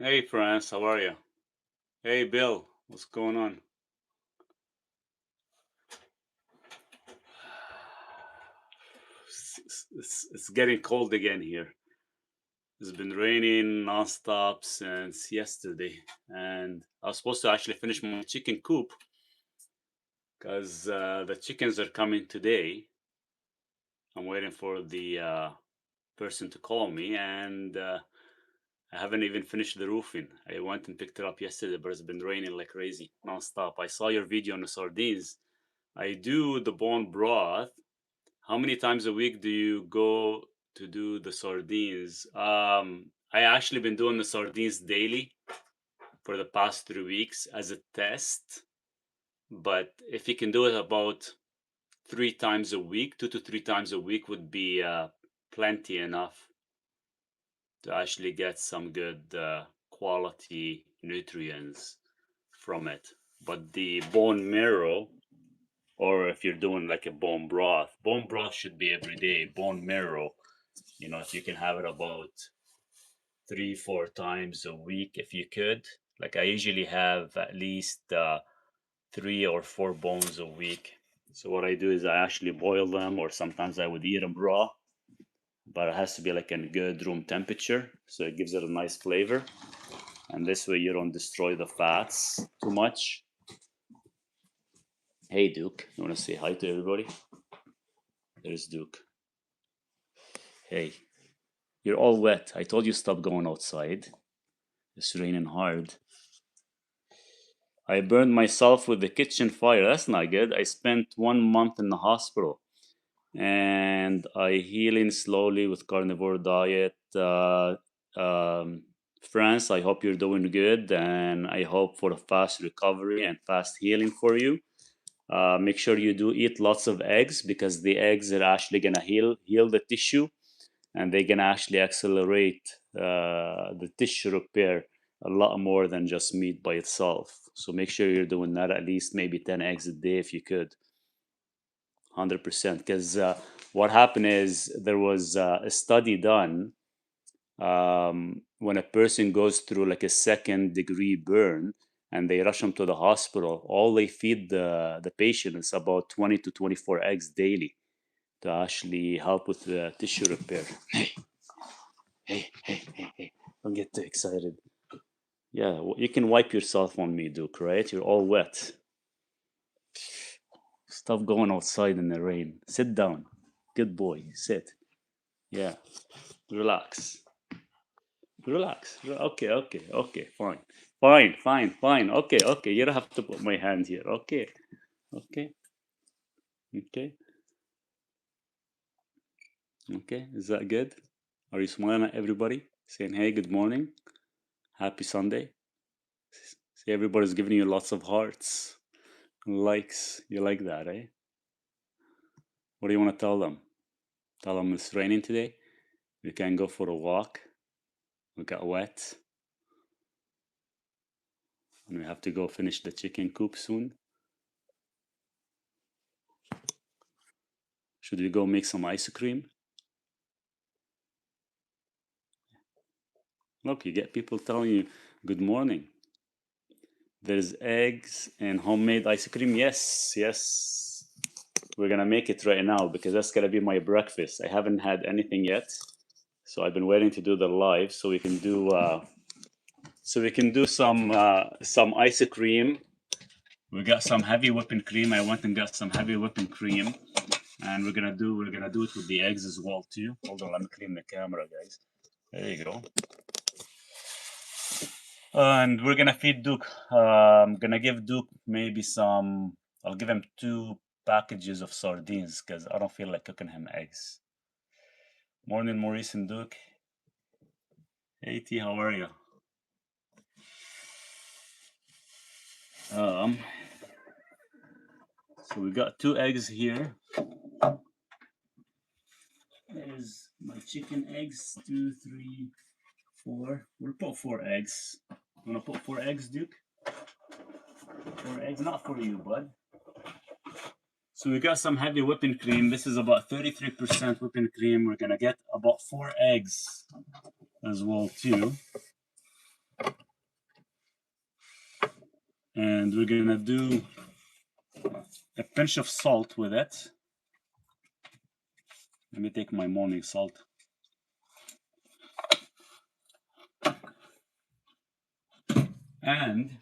Hey, France, how are you? Hey, Bill, what's going on? It's getting cold again here. It's been raining nonstop since yesterday, and I was supposed to actually finish my chicken coop because the chickens are coming today. I'm waiting for the person to call me, and I haven't even finished the roofing. I went and picked it up yesterday, but it's been raining like crazy nonstop. I saw your video on the sardines. I do the bone broth. How many times a week do you go to do the sardines? I actually been doing the sardines daily for the past 3 weeks as a test. But if you can do it about 3 times a week, 2 to 3 times a week would be plenty enough to actually get some good quality nutrients from it. But the bone marrow, or if you're doing like a bone broth should be every day. Bone marrow, if you can have it about 3, 4 times a week, if you could. Like I usually have at least 3 or 4 bones a week. So what I do is I actually boil them, or sometimes I would eat them raw. But it has to be like in good room temperature, so it gives it a nice flavor. And this way you don't destroy the fats too much. Hey Duke, you want to say hi to everybody? There's Duke. Hey, you're all wet. I told you stop going outside. It's raining hard. I burned myself with the kitchen fire. That's not good. I spent 1 month in the hospital and I healing slowly with carnivore diet. France, I hope you're doing good and I hope for a fast recovery and fast healing for you. Make sure you do eat lots of eggs because the eggs are actually gonna heal the tissue, and they can actually accelerate the tissue repair a lot more than just meat by itself. So make sure you're doing that at least maybe 10 eggs a day if you could. 100%. Because what happened is there was a study done when a person goes through like a second-degree burn and they rush them to the hospital, all they feed the patient is about 20 to 24 eggs daily to actually help with the tissue repair. Hey, don't get too excited. Yeah, you can wipe yourself on me, Duke, right? You're all wet. Stop going outside in the rain. Sit down. Good boy. Sit. Yeah. Relax. Okay. Fine. Okay. You don't have to put my hand here. Okay. Okay. Okay. Is that good? Are you smiling at everybody? Saying, hey, good morning. Happy Sunday. See, everybody's giving you lots of hearts. Likes. You like that, eh? What do you want to tell them? Tell them it's raining today. We can go for a walk. We got wet. And we have to go finish the chicken coop soon. Should we go make some ice cream? Look, you get people telling you good morning. There's eggs and homemade ice cream. Yes. We're gonna make it right now because that's gonna be my breakfast. I haven't had anything yet. So I've been waiting to do the live so we can do some ice cream. We got some heavy whipping cream. I went and got some heavy whipping cream, and we're gonna do it with the eggs as well too. Hold on, let me clean the camera, guys. There you go. And we're gonna feed Duke. I'm gonna give Duke maybe some. I'll give him 2 packages of sardines because I don't feel like cooking him eggs. Morning, Maurice and Duke. Hey T, how are you? Um, so we got 2 eggs here. There's my chicken eggs. 2, 3, 4. We'll put 4 eggs. You wanna put 4 eggs, Duke? 4 eggs, not for you, bud. So we got some heavy whipping cream. This is about 33% whipping cream. We're gonna get about 4 eggs as well too. And we're gonna do a pinch of salt with it. Let me take my morning salt. And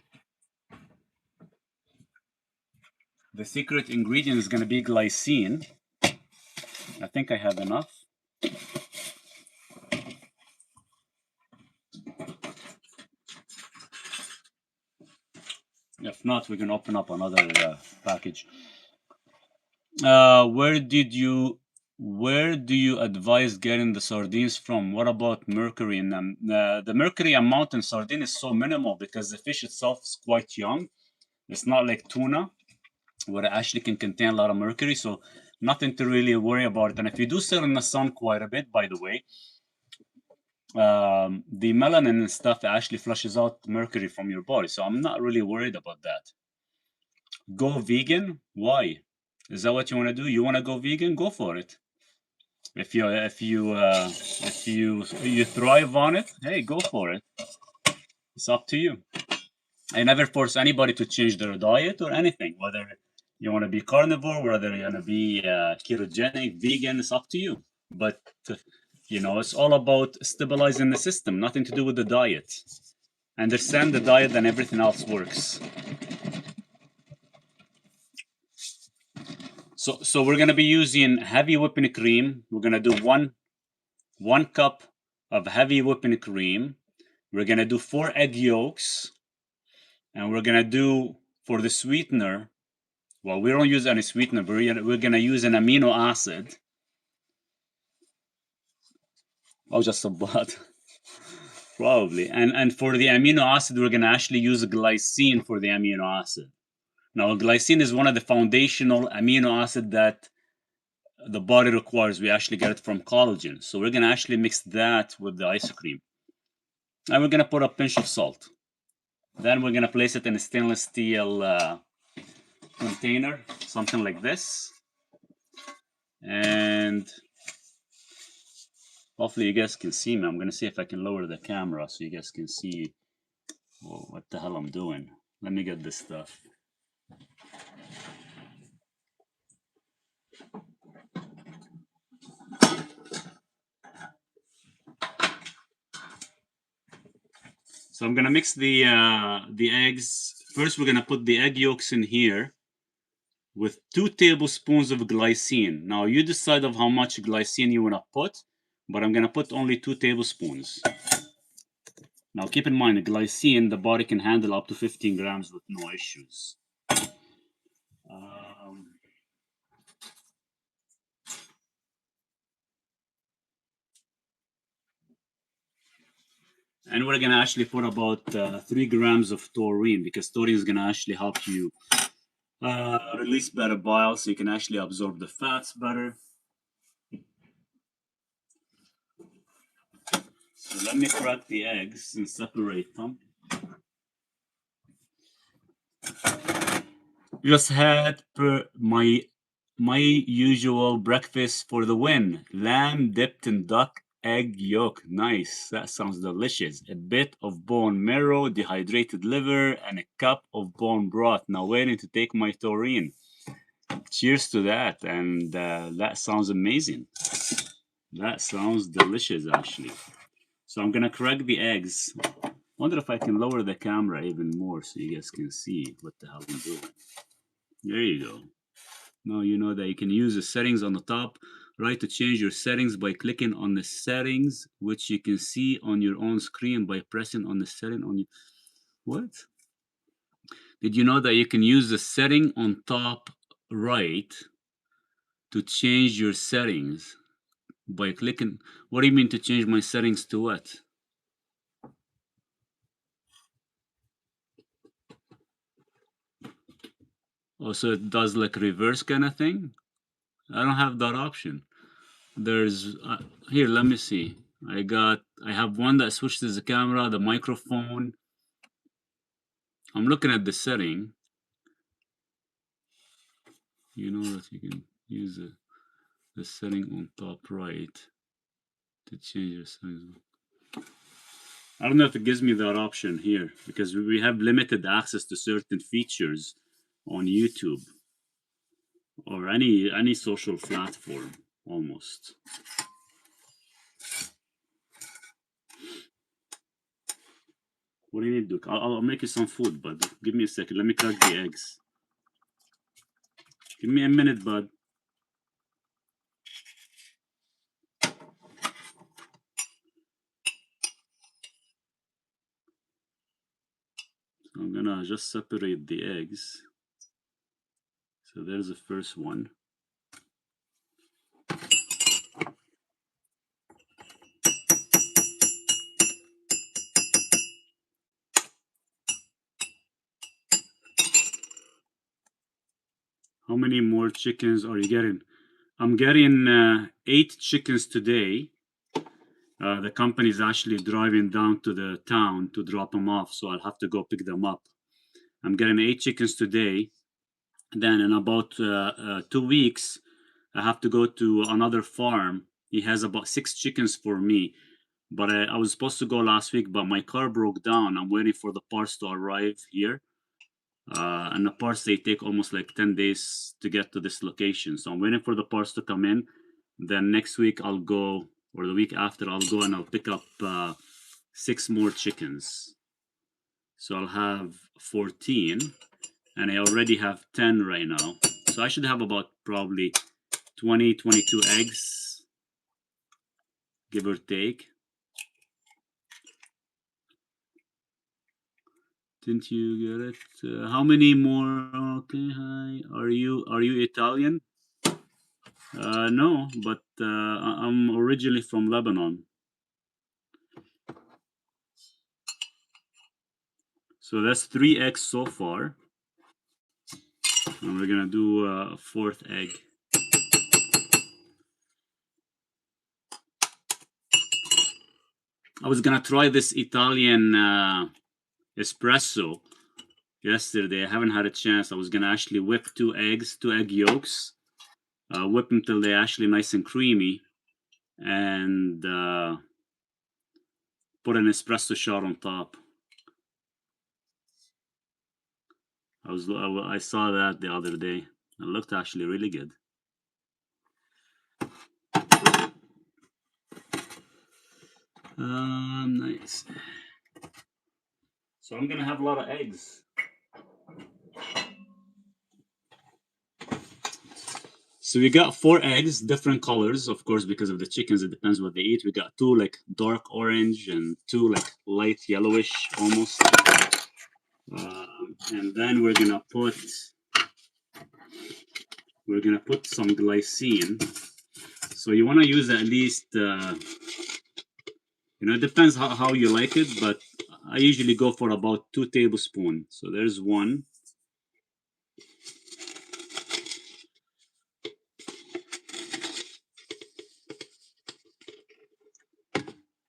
the secret ingredient is gonna be glycine. I think I have enough. If not, we can open up another package. Where do you advise getting the sardines from? What about mercury in them? The mercury amount in sardine is so minimal because the fish itself is quite young. It's not like tuna, where it actually can contain a lot of mercury. So nothing to really worry about it. And if you do sit in the sun quite a bit, by the way, the melanin and stuff actually flushes out mercury from your body. So I'm not really worried about that. Go vegan? Why? Is that what you want to do? You want to go vegan? Go for it. If you thrive on it, hey, go for it. It's up to you. I never force anybody to change their diet or anything. Whether you want to be carnivore, whether you want to be ketogenic, vegan, it's up to you. But it's all about stabilizing the system. Nothing to do with the diet. Understand the diet, and everything else works. So we're gonna be using heavy whipping cream. We're gonna do one cup of heavy whipping cream. We're gonna do 4 egg yolks, and we're gonna do for the sweetener. Well, we don't use any sweetener. We're gonna use an amino acid. Oh, just a butt. Probably. And for the amino acid, we're gonna actually use glycine for the amino acid. Now, glycine is one of the foundational amino acid that the body requires. We actually get it from collagen. So we're gonna actually mix that with the ice cream. And we're gonna put a pinch of salt. Then we're gonna place it in a stainless steel container, something like this. And hopefully you guys can see me. I'm gonna see if I can lower the camera so you guys can see what the hell I'm doing. Let me get this stuff. So I'm gonna mix the eggs. First, we're gonna put the egg yolks in here with 2 tablespoons of glycine. Now you decide of how much glycine you wanna put, but I'm gonna put only 2 tablespoons. Now keep in mind, glycine, the body can handle up to 15 grams with no issues. And we're gonna actually put about 3 grams of taurine, because taurine is gonna actually help you release better bile, so you can actually absorb the fats better. So let me crack the eggs and separate them. Just had my usual breakfast for the win. Lamb dipped in duck egg yolk. Nice. That sounds delicious. A bit of bone marrow, dehydrated liver, and a cup of bone broth. Now waiting to take my taurine. Cheers to that. And that sounds amazing. That sounds delicious, actually. So I'm gonna crack the eggs. Wonder if I can lower the camera even more so you guys can see what the hell I'm doing. There you go. Now you know that you can use the settings on the top right to change your settings by clicking on the settings, which you can see on your own screen by pressing on the setting on your... What? Did you know that you can use the setting on top right to change your settings by clicking? What do you mean to change my settings to what? Oh, so it does like reverse kind of thing? I don't have that option. There's here, let me see. I have one that switches the camera, the microphone. I'm looking at the setting. You know that you can use the setting on top right to change your settings. I don't know if it gives me that option here because we have limited access to certain features on YouTube or any social platform almost. What do you need, Duke? I'll make you some food, bud. Give me a second. Let me crack the eggs. Give me a minute, bud. I'm gonna just separate the eggs. So there's the first one. How many more chickens are you getting? I'm getting 8 chickens today. The company is actually driving down to the town to drop them off, so I'll have to go pick them up. I'm getting 8 chickens today. Then in about 2 weeks, I have to go to another farm. He has about 6 chickens for me. But I was supposed to go last week, but my car broke down. I'm waiting for the parts to arrive here. And the parts, they take almost like 10 days to get to this location. So I'm waiting for the parts to come in. Then next week I'll go, or the week after I'll go and I'll pick up 6 more chickens. So I'll have 14, and I already have 10 right now. So I should have about probably 20, 22 eggs, give or take. Didn't you get it? How many more? Okay, hi. Are you Italian? No, but I'm originally from Lebanon. So that's 3 eggs so far. And we're gonna do a 4th egg. I was gonna try this Italian espresso yesterday. I haven't had a chance. I was gonna actually whip 2 eggs, 2 egg yolks, whip them till they're actually nice and creamy, and put an espresso shot on top. I saw that the other day. It looked actually really good. Nice. So I'm gonna have a lot of eggs. So we got 4 eggs, different colors, of course, because of the chickens. It depends what they eat. We got 2 like dark orange and 2 like light yellowish almost. And then we're gonna put some glycine. So you want to use at least it depends how you like it, but I usually go for about 2 tablespoons. So there's 1.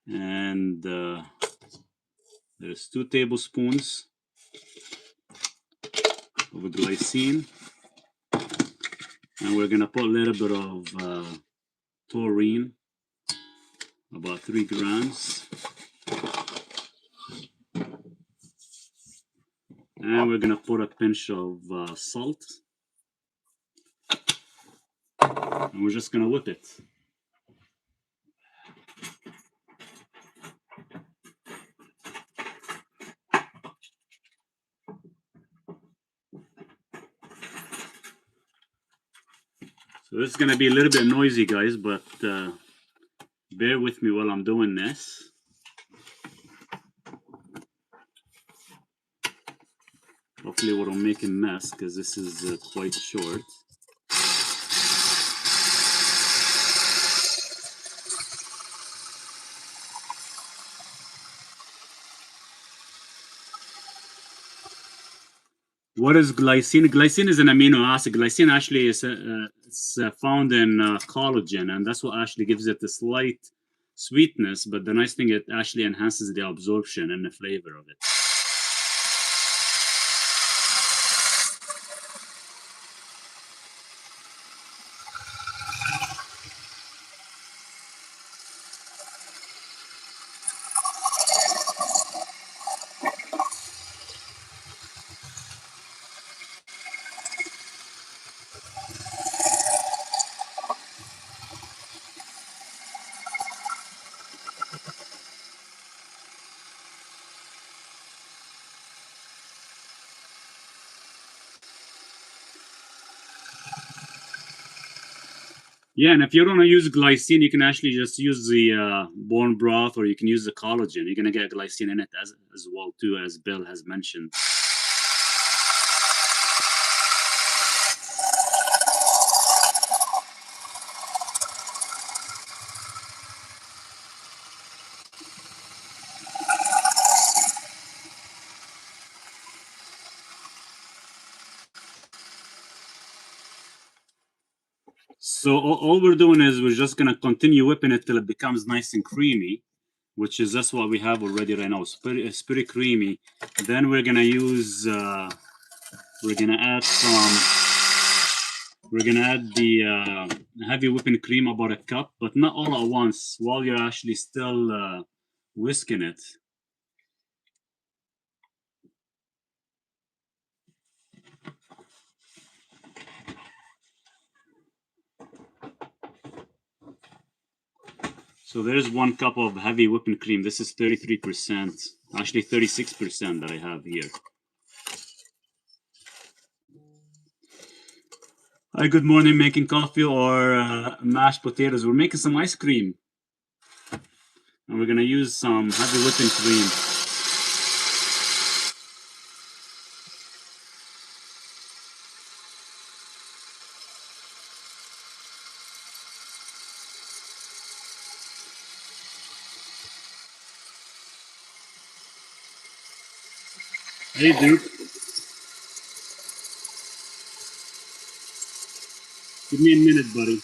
And there's 2 tablespoons of glycine. And we're gonna put a little bit of taurine, about 3 grams. And we're gonna put a pinch of salt. And we're just gonna whip it. So this is gonna be a little bit noisy, guys, but bear with me while I'm doing this. Hopefully we don't make a mess because this is quite short. What is glycine? Glycine is an amino acid. Glycine actually is found in collagen, and that's what actually gives it a slight sweetness. But the nice thing, it actually enhances the absorption and the flavor of it. Yeah, and if you don't want to use glycine, you can actually just use the bone broth, or you can use the collagen. You're gonna get glycine in it as well too, as Bill has mentioned. So all we're doing is we're just gonna continue whipping it till it becomes nice and creamy, which is that's what we have already right now. It's pretty creamy. Then we're gonna use we're gonna add the heavy whipping cream, about a cup, but not all at once. While you're actually still whisking it. So there's 1 cup of heavy whipping cream. This is 33%, actually 36% that I have here. Hi, good morning. Making coffee or mashed potatoes. We're making some ice cream. And we're gonna use some heavy whipping cream. Hey, Duke. Give me a minute, buddy.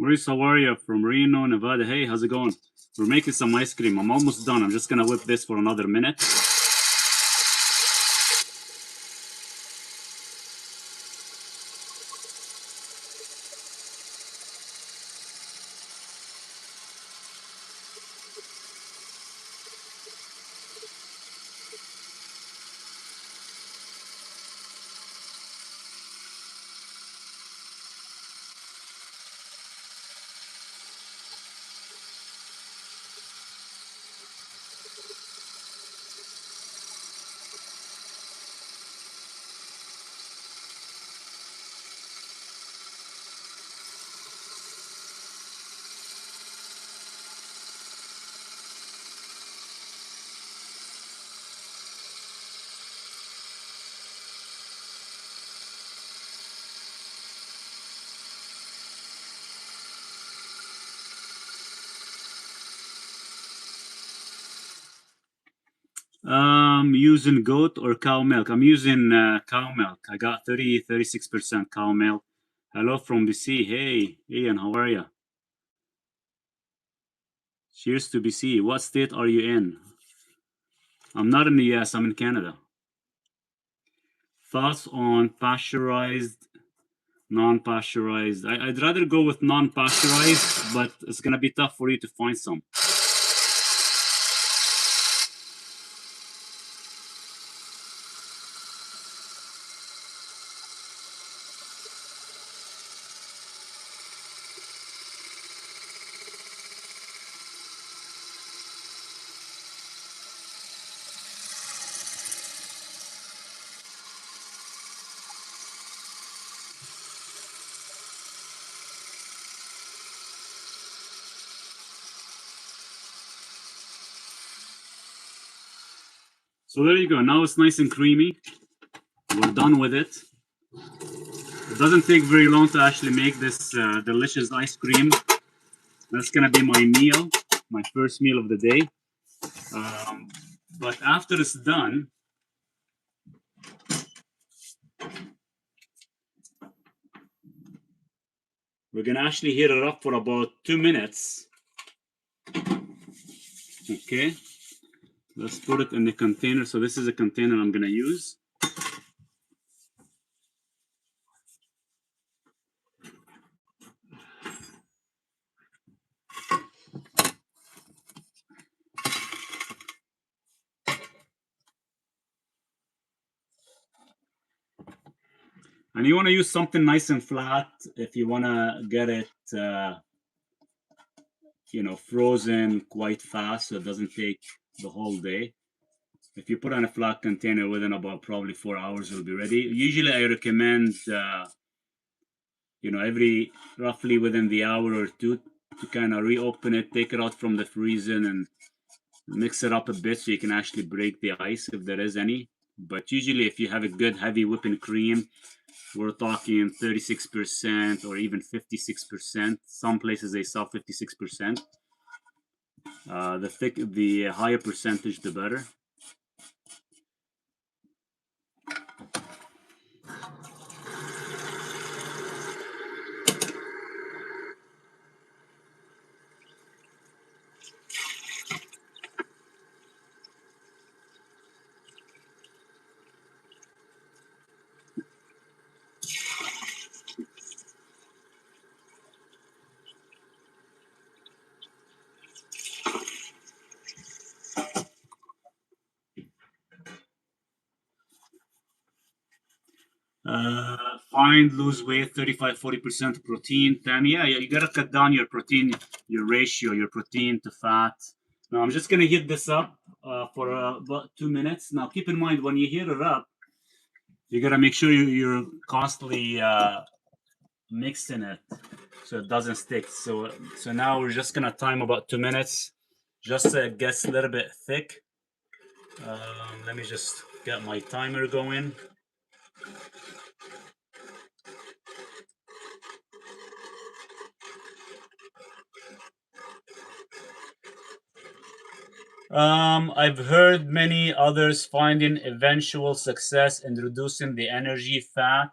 Maurice, how are you? From Reno, Nevada. Hey, how's it going? We're making some ice cream. I'm almost done. I'm just gonna whip this for another minute. Using goat or cow milk? I'm using cow milk. I got 36% cow milk. Hello from BC. Hey, Ian, how are you? Cheers to BC. What state are you in? I'm not in the US, I'm in Canada. Thoughts on pasteurized, non-pasteurized? I'd rather go with non-pasteurized, but it's gonna be tough for you to find some. So there you go. Now it's nice and creamy. We're done with it. It doesn't take very long to actually make this delicious ice cream. That's gonna be my meal, my first meal of the day. But after it's done, we're gonna actually heat it up for about 2 minutes. Okay, let's put it in the container. So this is a container I'm gonna use. And you want to use something nice and flat if you want to get it, frozen quite fast so it doesn't take the whole day. If you put on a flat container, within about probably 4 hours, it'll be ready. Usually, I recommend, every roughly within the hour or two to kind of reopen it, take it out from the freezer, and mix it up a bit so you can actually break the ice if there is any. But usually, if you have a good heavy whipping cream, we're talking 36% or even 56%. Some places they sell 56%. The higher percentage, the better. Find, lose weight, 35-40% protein. Then, yeah, you gotta cut down your protein, your ratio, your protein to fat. Now, I'm just gonna heat this up for about 2 minutes. Now, keep in mind when you heat it up, you gotta make sure you're constantly mixing it so it doesn't stick. So now we're just gonna time about 2 minutes, just so it gets a little bit thick. Let me just get my timer going. I've heard many others finding eventual success in reducing the energy fat.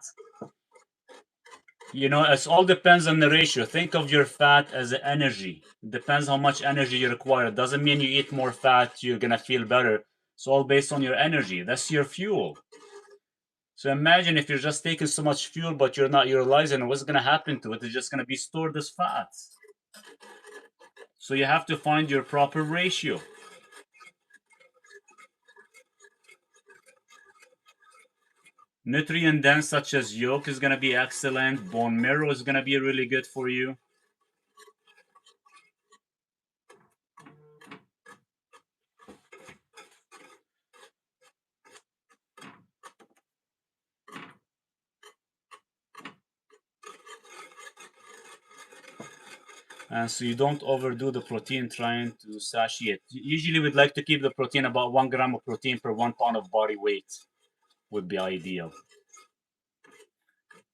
It all depends on the ratio. Think of your fat as energy. It depends how much energy you require. It doesn't mean you eat more fat, you're gonna feel better. It's all based on your energy. That's your fuel. So imagine if you're just taking so much fuel, but you're not utilizing it, what's gonna happen to it? It's just gonna be stored as fat. So you have to find your proper ratio. Nutrient dense such as yolk is going to be excellent. Bone marrow is going to be really good for you. And so you don't overdo the protein trying to satiate. Usually we'd like to keep the protein about 1 gram of protein per 1 pound of body weight would be ideal.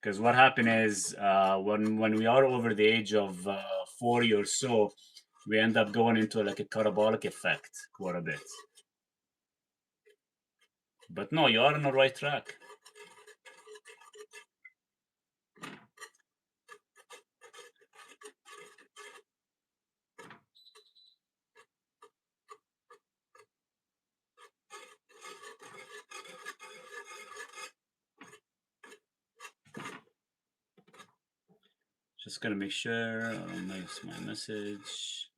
Because what happens is when we are over the age of 40 or so, we end up going into like a catabolic effect quite a bit. But no, you are on the right track. Just gotta make sure I don't miss my message.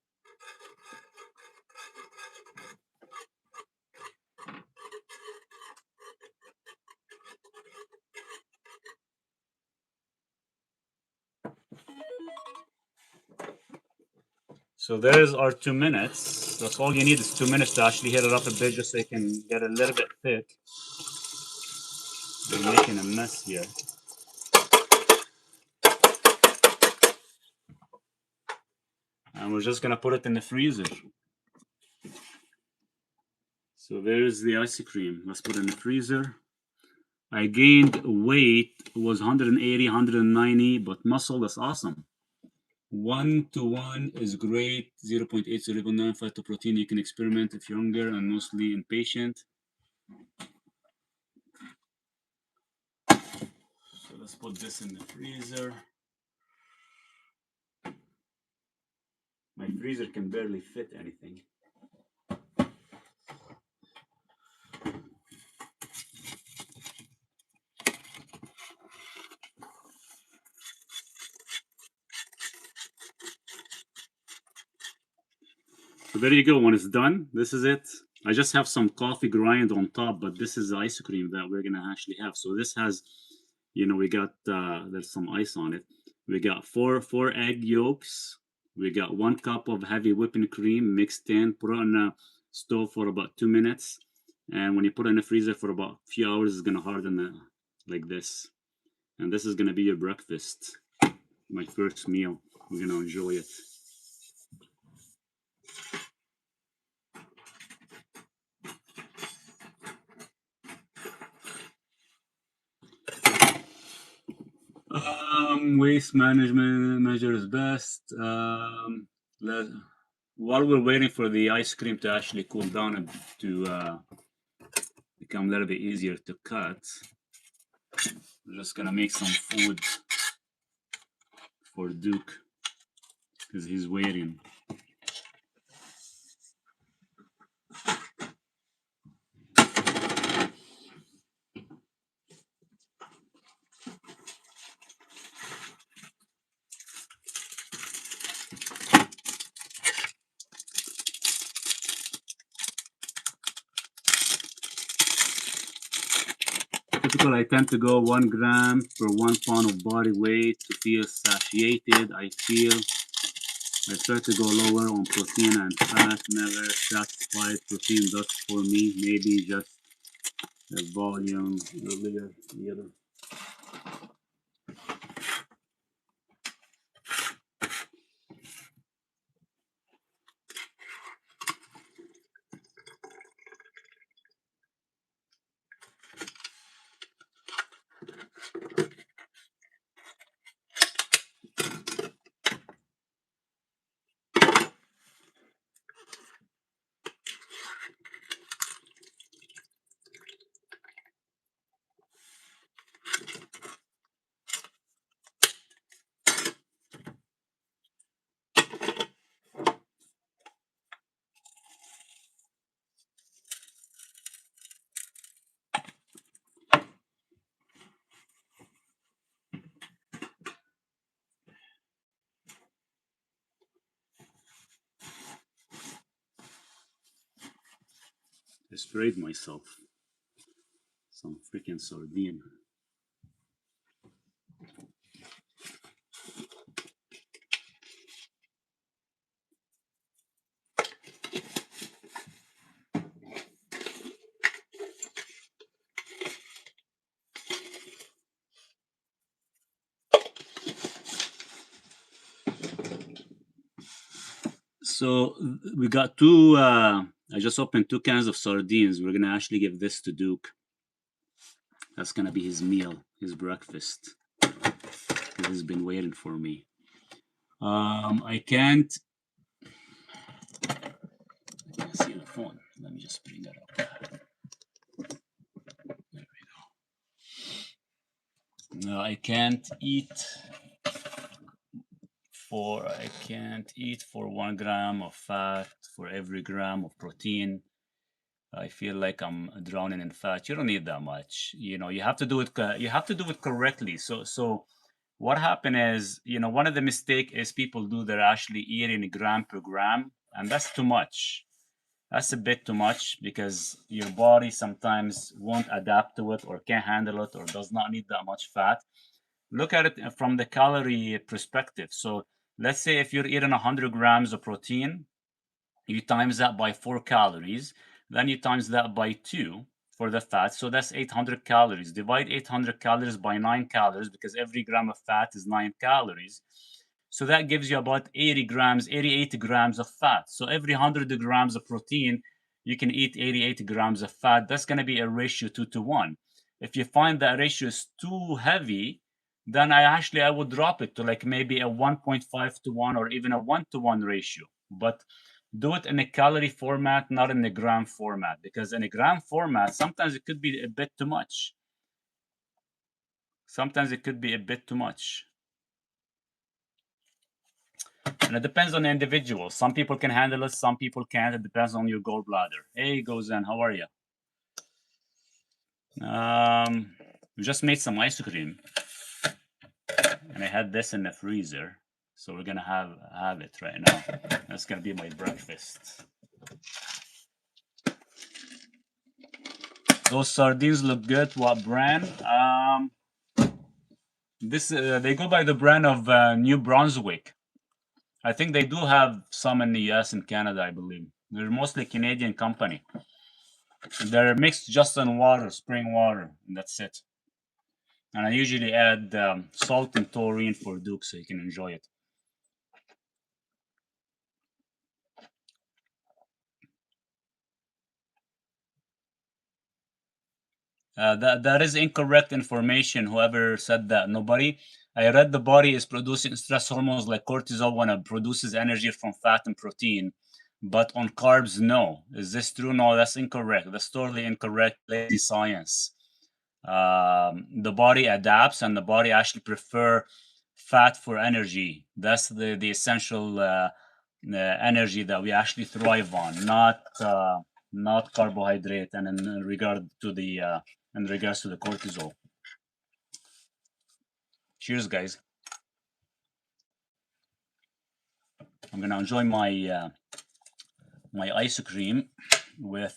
So there's our 2 minutes. That's all you need is 2 minutes to actually heat it up a bit just so you can get a little bit thick. We're making a mess here. And we're just gonna put it in the freezer. So there's the ice cream. Let's put it in the freezer. I gained weight, was 180, 190, but muscle, that's awesome. 1 to 1 is great. 0.8, 0.95 to protein. You can experiment if you're younger and mostly impatient. So let's put this in the freezer. My freezer can barely fit anything. So there you go. When it's done, this is it. I just have some coffee grind on top, but this is the ice cream that we're gonna actually have. So this has, we got there's some ice on it. We got four egg yolks. We got 1 cup of heavy whipping cream mixed in. Put it on a stove for about 2 minutes, and when you put it in the freezer for about a few hours, it's gonna harden like this. And this is gonna be your breakfast, my first meal. We're gonna enjoy it. Waste management measures best. Let, while we're waiting for the ice cream to actually cool down and to become a little bit easier to cut, we're just gonna make some food for Duke because he's waiting. Typically, I tend to go 1 gram per 1 pound of body weight to feel satiated. I try to go lower on protein and fat. Never satisfied. Protein does for me. Maybe just the volume earlier. The other. I sprayed myself. Some freaking sardine. So we got two. I just opened 2 cans of sardines. We're gonna actually give this to Duke. That's gonna be his meal, his breakfast. He's been waiting for me. I can't see the phone. Let me just bring that up. There we go. No, I can't eat for 1 gram of fat for every gram of protein. I feel like I'm drowning in fat. You don't need that much. You have to do it. You have to do it correctly. So what happened is, one of the mistake is people do. They're actually eating gram per gram, and that's too much. That's a bit too much because your body sometimes won't adapt to it or can't handle it or does not need that much fat. Look at it from the calorie perspective. So let's say if you're eating 100 grams of protein, you times that by 4 calories, then you times that by 2 for the fat. So that's 800 calories. Divide 800 calories by 9 calories because every gram of fat is 9 calories. So that gives you about 80 grams, 88 grams of fat. So every 100 grams of protein, you can eat 88 grams of fat. That's going to be a ratio 2 to 1. If you find that ratio is too heavy, then I would drop it to like maybe a 1.5 to 1 or even a 1 to 1 ratio. But do it in a calorie format, not in a gram format, because in a gram format, sometimes it could be a bit too much. Sometimes it could be a bit too much. And it depends on the individual. Some people can handle it, some people can't. It depends on your gallbladder. Hey, Gozen, how are you? We just made some ice cream, and I had this in the freezer. So we're gonna have it right now. That's gonna be my breakfast. Those sardines look good. What brand? This they go by the brand of New Brunswick. I think they do have some in the US and Canada, I believe. They're mostly Canadian company. They're mixed just in water, spring water, and that's it. And I usually add salt and taurine for Duke so you can enjoy it. That is incorrect information. Whoever said that, nobody. I read the body is producing stress hormones like cortisol when it produces energy from fat and protein, but on carbs, no. Is this true? No, that's incorrect. That's totally incorrect. Lazy science. The body adapts, and the body actually prefer fat for energy. That's the essential energy that we actually thrive on, not carbohydrate. And in regard to the in regards to the cortisol. Cheers, guys. I'm gonna enjoy my my ice cream with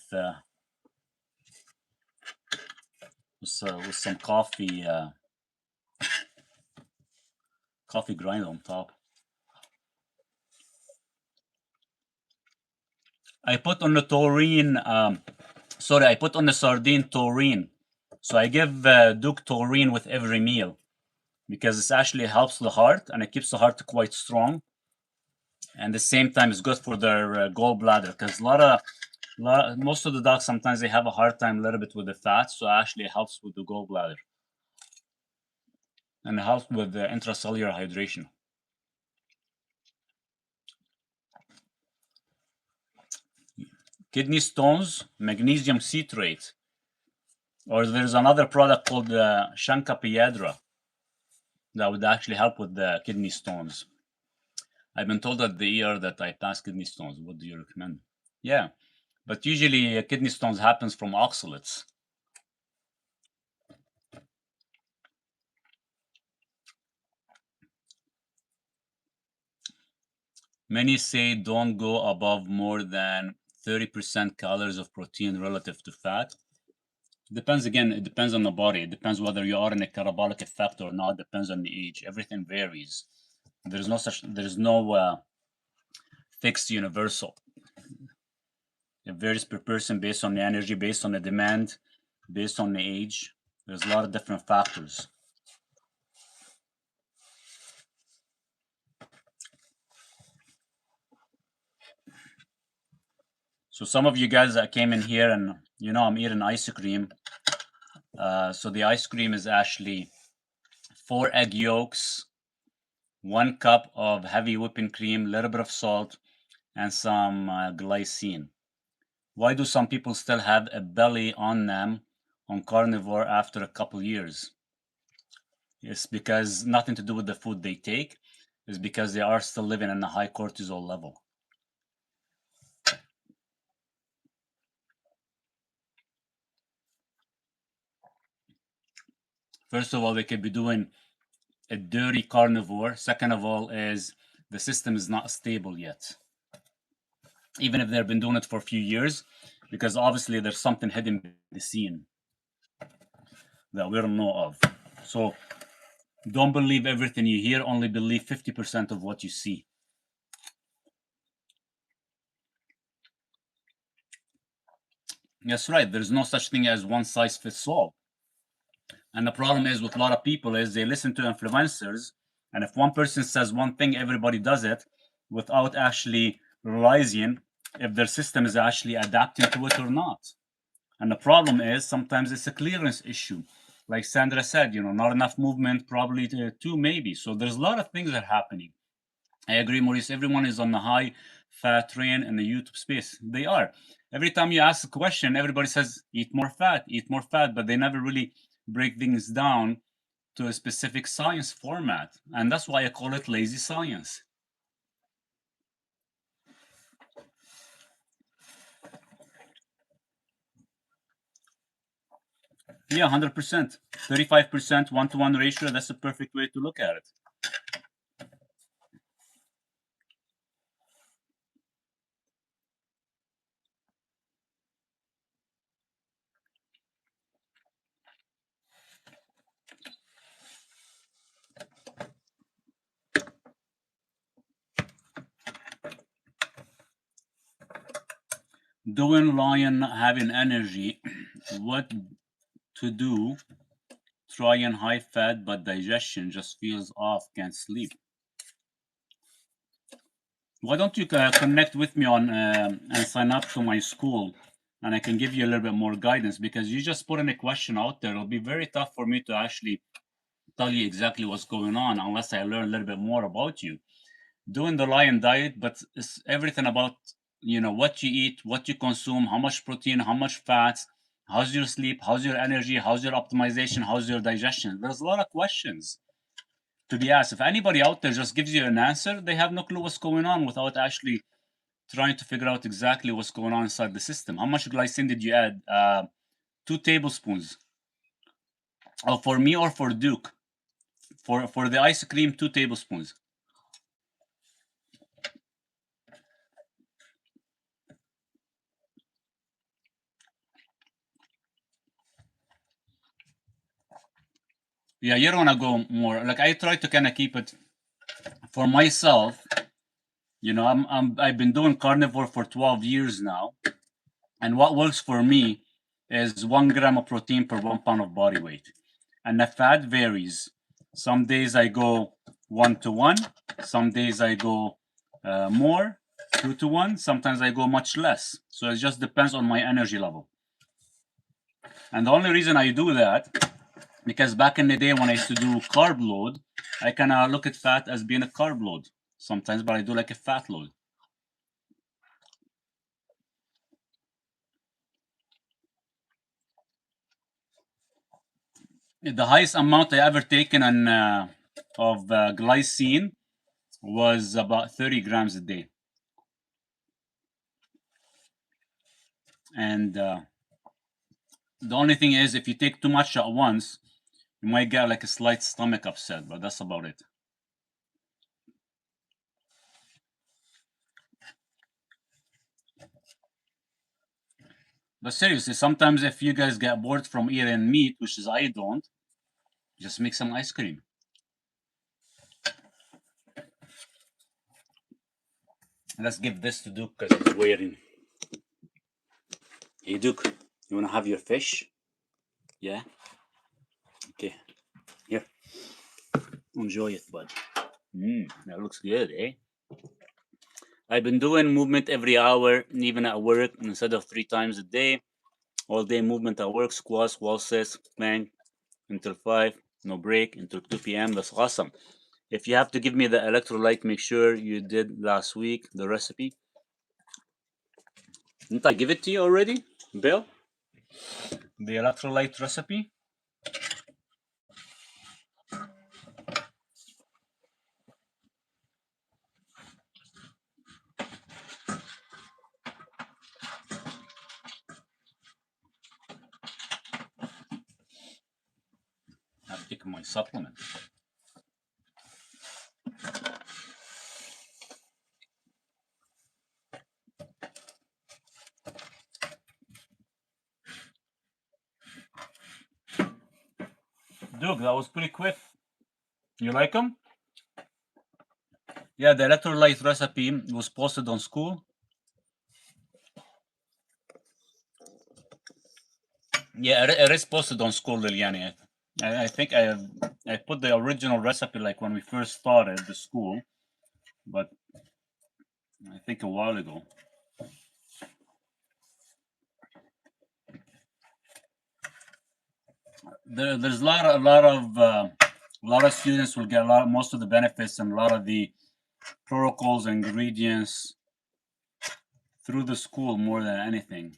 some coffee grind on top. I put on the taurine. Sorry, I put on the sardine taurine. So I give Duke taurine with every meal because it actually helps the heart and it keeps the heart quite strong. And at the same time, it's good for their gallbladder because most of the dogs sometimes they have a hard time a little bit with the fat. So actually, it helps with the gallbladder and it helps with the intracellular hydration. Kidney stones, magnesium citrate, or there's another product called Shankapiedra that would actually help with the kidney stones. I've been told at the ER that I pass kidney stones. What do you recommend? Yeah, but usually kidney stones happens from oxalates. Many say don't go above more than 30% calories of protein relative to fat. Depends again, it depends on the body. It depends whether you are in a catabolic effect or not. Depends on the age. Everything varies. There's no fixed universal. It varies per person based on the energy, based on the demand, based on the age. There's a lot of different factors. So some of you guys that came in here and I'm eating ice cream. So the ice cream is actually 4 egg yolks, 1 cup of heavy whipping cream, a little bit of salt, and some glycine. Why do some people still have a belly on them on carnivore after a couple years? It's because nothing to do with the food they take. It's because they are still living in a high cortisol level. First of all, they could be doing a dirty carnivore. Second of all is the system is not stable yet. Even if they've been doing it for a few years, because obviously there's something hidden behind the scene that we don't know of. So don't believe everything you hear, only believe 50% of what you see. That's right. There's no such thing as one size fits all. And the problem is with a lot of people is they listen to influencers, and if one person says one thing, everybody does it without actually realizing if their system is actually adapting to it or not. And the problem is sometimes it's a clearance issue. Like Sandra said, not enough movement, probably two, maybe. So there's a lot of things that are happening. I agree, Maurice. Everyone is on the high fat train in the YouTube space. They are. Every time you ask a question, everybody says, eat more fat, but they never really break things down to a specific science format. And that's why I call it lazy science. Yeah, 100%. 35% 1-to-1 ratio, that's the perfect way to look at it. doing lion having energy, what to do? Trying high fat, but digestion just feels off, can't sleep. Why don't you connect with me on and sign up to my school, and I can give you a little bit more guidance, because you just put in a question out there. It'll be very tough for me to actually tell you exactly what's going on unless I learn a little bit more about you. Doing the lion diet, but it's everything about, what you eat, what you consume, how much protein, how much fats, how's your sleep, how's your energy, how's your optimization, how's your digestion. There's a lot of questions to be asked. If anybody out there just gives you an answer, they have no clue what's going on without actually trying to figure out exactly what's going on inside the system. How much glycine did you add? 2 tablespoons. Oh, for me or for Duke? For the ice cream, 2 tablespoons. Yeah, you don't want to go more. Like, I try to kind of keep it for myself. I've been doing carnivore for 12 years now, and what works for me is 1 gram of protein per 1 pound of body weight, and the fat varies. Some days I go 1 to 1. Some days I go more, 2 to 1. Sometimes I go much less. So it just depends on my energy level. And the only reason I do that, because back in the day when I used to do carb load, I kind of look at fat as being a carb load sometimes, but I do like a fat load. The highest amount I ever taken of glycine was about 30 grams a day. And the only thing is, if you take too much at once, you might get like a slight stomach upset, but that's about it. But seriously, sometimes if you guys get bored from eating meat, which is I don't, just make some ice cream. Let's give this to Duke because he's waiting. Hey Duke, you wanna have your fish? Yeah? Okay. Here. Enjoy it, bud. That looks good, eh? I've been doing movement every hour, even at work, instead of 3 times a day. All day movement at work, squats, wall sits, plank, until 5, no break, until 2 p.m. That's awesome. If you have to give me the electrolyte, make sure you did last week, the recipe. Didn't I give it to you already, Bill? The electrolyte recipe? I've taken my supplement. Dude, that was pretty quick. You like them? Yeah, the electrolyte recipe was posted on Skool. Yeah, it is posted on Skool, Liliani. I think I put the original recipe like when we first started the school, but I think a while ago. There's a lot of students will get most of the benefits and a lot of the protocols and ingredients through the school more than anything.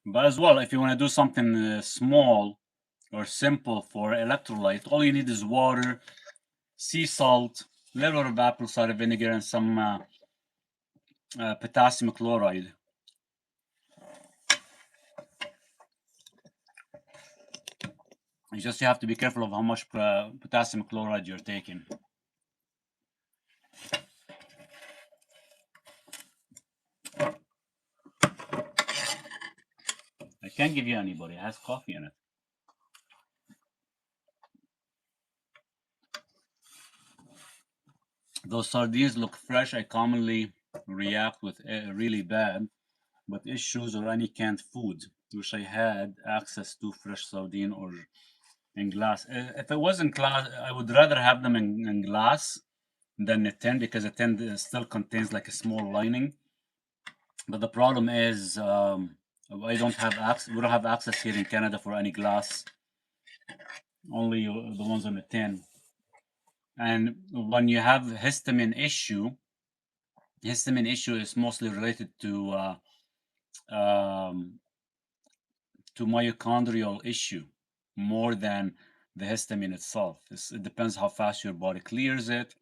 But as well, if you want to do something small or simple for electrolyte, all you need is water, sea salt, a little bit of apple cider vinegar, and some potassium chloride. You just have to be careful of how much potassium chloride you're taking. I can't give you anybody. It has coffee in it. Those sardines look fresh. I commonly react with really bad, but issues or any canned food. Wish I had access to fresh sardine or in glass. If it was in glass, I would rather have them in glass than a tin because a tin still contains like a small lining. But the problem is I don't have access. We don't have access here in Canada for any glass. Only the ones on the tin. And when you have histamine issue is mostly related um, to mitochondrial issue more than the histamine itself. It depends how fast your body clears it.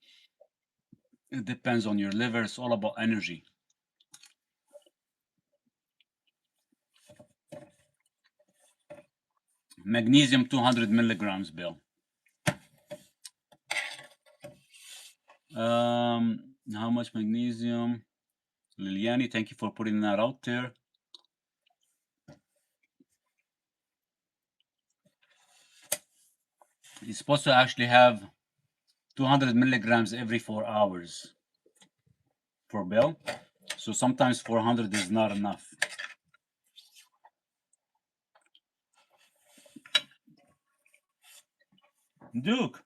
It depends on your liver. It's all about energy. Magnesium 200 milligrams, Bill. How much magnesium? Liliani, thank you for putting that out there. You're supposed to actually have 200 milligrams every 4 hours for Bill. So sometimes 400 is not enough. Duke.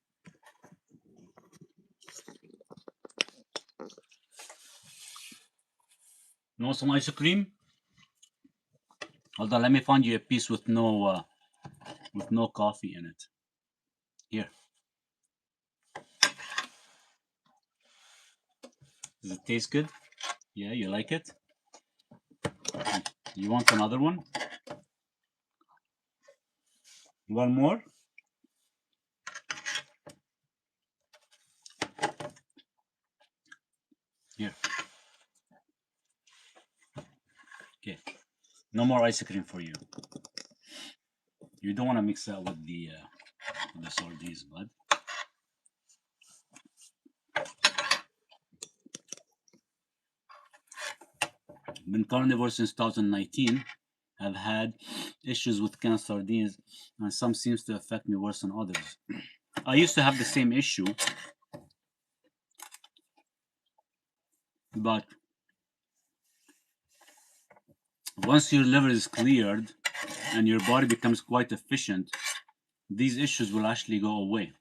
You want some ice cream? Hold on, let me find you a piece with no coffee in it. Here. Does it taste good? Yeah, you like it? You want another one? One more? Here. Okay. No more ice cream for you. You don't want to mix that with the sardines, bud. Been carnivore since 2019. Have had issues with canned sardines, and some seems to affect me worse than others. I used to have the same issue, but once your liver is cleared and your body becomes quite efficient, these issues will actually go away.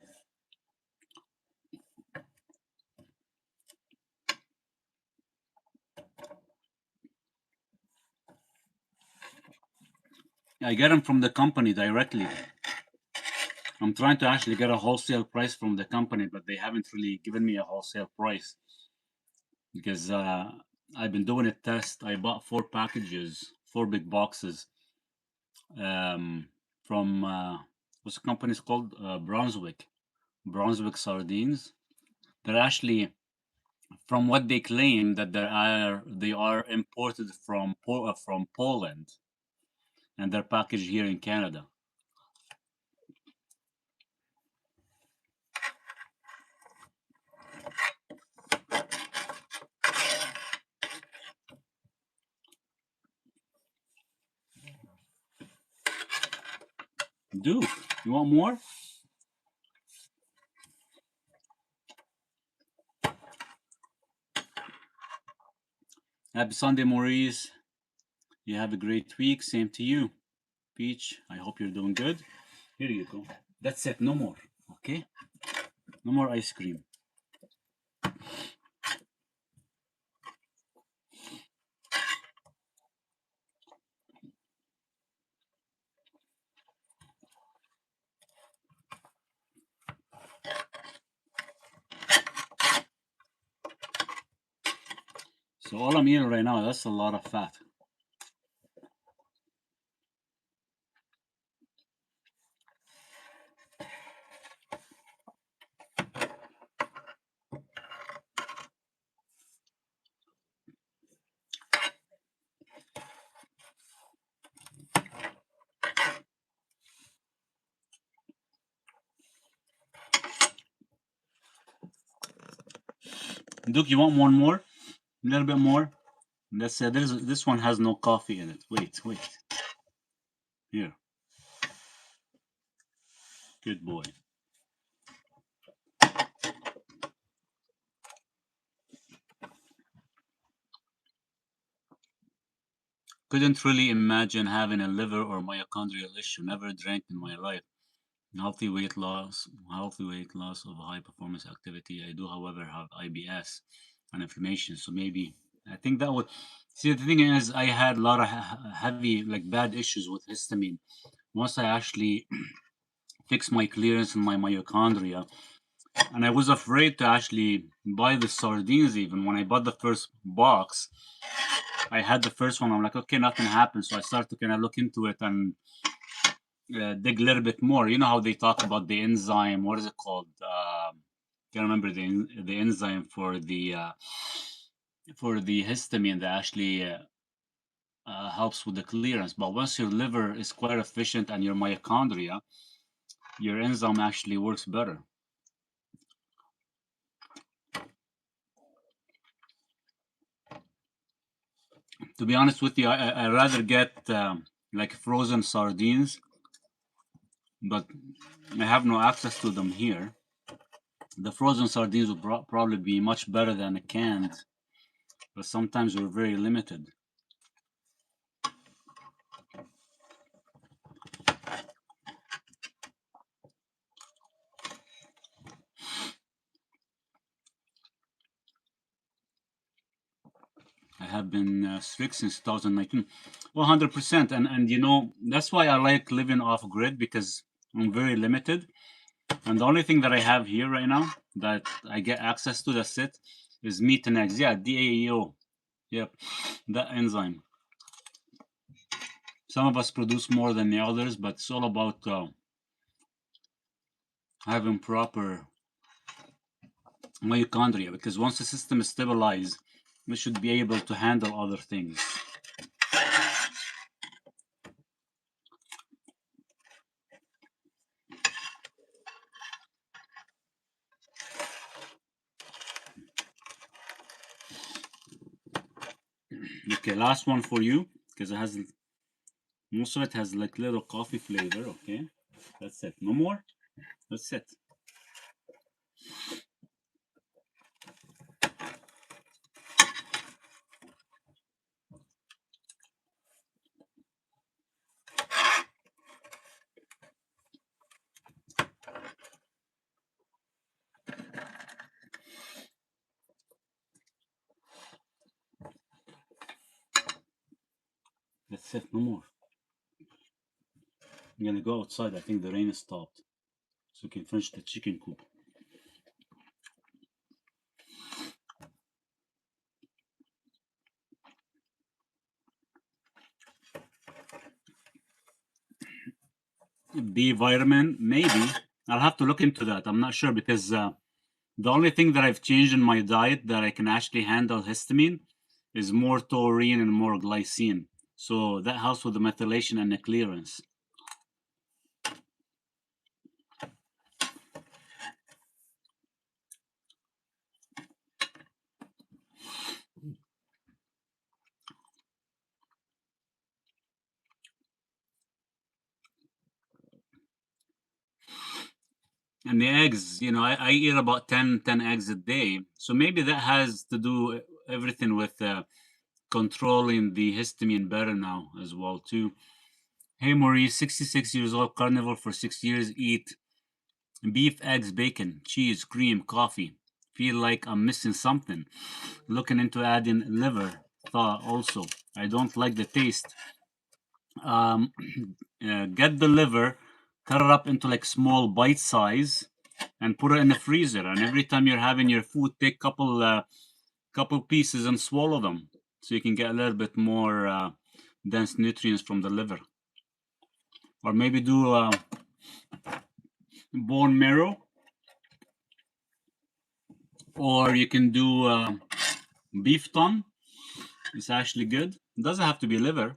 I get them from the company directly. I'm trying to actually get a wholesale price from the company, but they haven't really given me a wholesale price because I've been doing a test. I bought 4 packages, 4 big boxes from what's the company's called? Brunswick sardines. They're actually, from what they claim, that they are imported from Poland, and they're packaged here in Canada. Dude, you want more? Happy Sunday, Maurice. You have a great week. Same to you. Peach, I hope you're doing good. Here you go. That's it. No more. Okay? No more ice cream. So all I'm eating right now, that's a lot of fat. Duke, you want one more? A little bit more? Let's say this one has no coffee in it. Wait. Here. Good boy. Couldn't really imagine having a liver or myocardial issue. Never drank in my life. Healthy weight loss of high performance activity. I do, however, have IBS and inflammation. So maybe I think that would. See, the thing is, I had a lot of heavy, like bad issues with histamine. Once I actually fixed my clearance in my mitochondria, and I was afraid to actually buy the sardines. Even when I bought the first box, I had the first one. I'm like, okay, nothing happened. So I started to kind of look into it and dig a little bit more. You know how they talk about the enzyme? What is it called? Can't remember the enzyme for the histamine that actually helps with the clearance. But once your liver is quite efficient and your mitochondria, your enzyme actually works better. To be honest with you, I rather get like frozen sardines, but I have no access to them here. The frozen sardines would probably be much better than the canned, but sometimes we're very limited. I have been strict since 2019, 100%. And you know, that's why I like living off grid because I'm very limited. And the only thing that I have here right now that I get access to, that's it, is meat and eggs. Yeah, DAEO. Yep, that enzyme. Some of us produce more than the others, but it's all about having proper mitochondria because once the system is stabilized, we should be able to handle other things. Okay, last one for you because it has most of it has like little coffee flavor. Okay, that's it. No more. That's it. That's it. No more. I'm gonna go outside. I think the rain has stopped, so we can finish the chicken coop. B vitamin, maybe. I'll have to look into that. I'm not sure because the only thing that I've changed in my diet that I can actually handle histamine is more taurine and more glycine. So that helps with the methylation and the clearance. And the eggs, you know, I eat about 10 eggs a day. So maybe that has to do everything with controlling the histamine better now as well too. Hey Maurice, 66 years old, carnivore for 6 years, eat beef, eggs, bacon, cheese, cream, coffee. Feel like I'm missing something. Looking into adding liver. Thought also. I don't like the taste. Um, get the liver, cut it up into like small bite size, and put it in the freezer. And every time you're having your food, take couple pieces and swallow them, so you can get a little bit more dense nutrients from the liver. Or maybe do bone marrow, or you can do beef tongue. It's actually good. It doesn't have to be liver.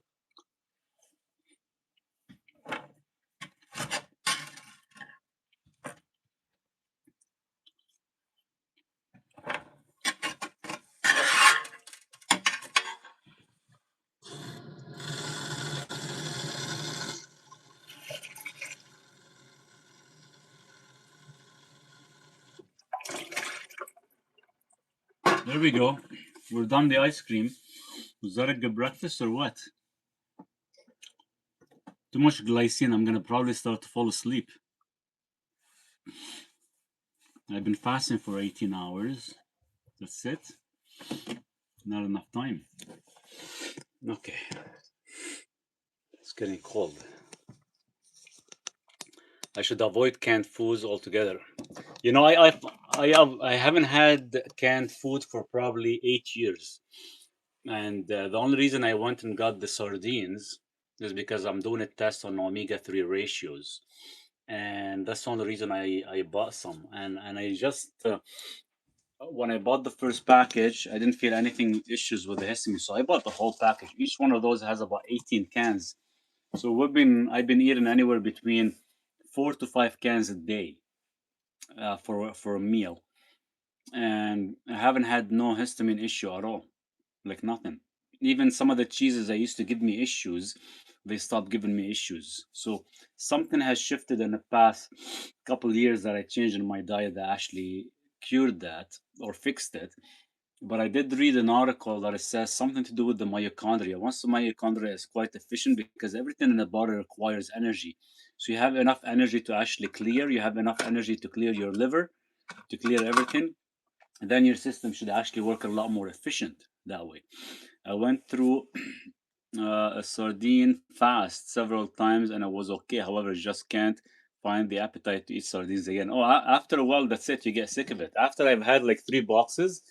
There we go. We're done the ice cream. Was that a good breakfast or what? Too much glycine. I'm gonna probably start to fall asleep. I've been fasting for 18 hours. That's it. Not enough time. Okay. It's getting cold. I should avoid canned foods altogether. You know, I haven't had canned food for probably 8 years, and the only reason I went and got the sardines is because I'm doing a test on omega-3 ratios, and that's the only reason I bought some. And I just when I bought the first package, I didn't feel anything issues with the histamine, so I bought the whole package. Each one of those has about 18 cans. So I've been eating anywhere between 4 to 5 cans a day for a meal, and I haven't had no histamine issue at all, like nothing. Even some of the cheeses that used to give me issues, they stopped giving me issues. So something has shifted in the past couple years that I changed in my diet that actually cured that or fixed it. But I did read an article that it says something to do with the mitochondria. Once the mitochondria is quite efficient because everything in the body requires energy. So you have enough energy to actually clear, you have enough energy to clear your liver, to clear everything. And then your system should actually work a lot more efficient that way. I went through a sardine fast several times and I was okay. However, just can't find the appetite to eat sardines again. Oh, after a while, that's it. You get sick of it. After I've had like 3 boxes,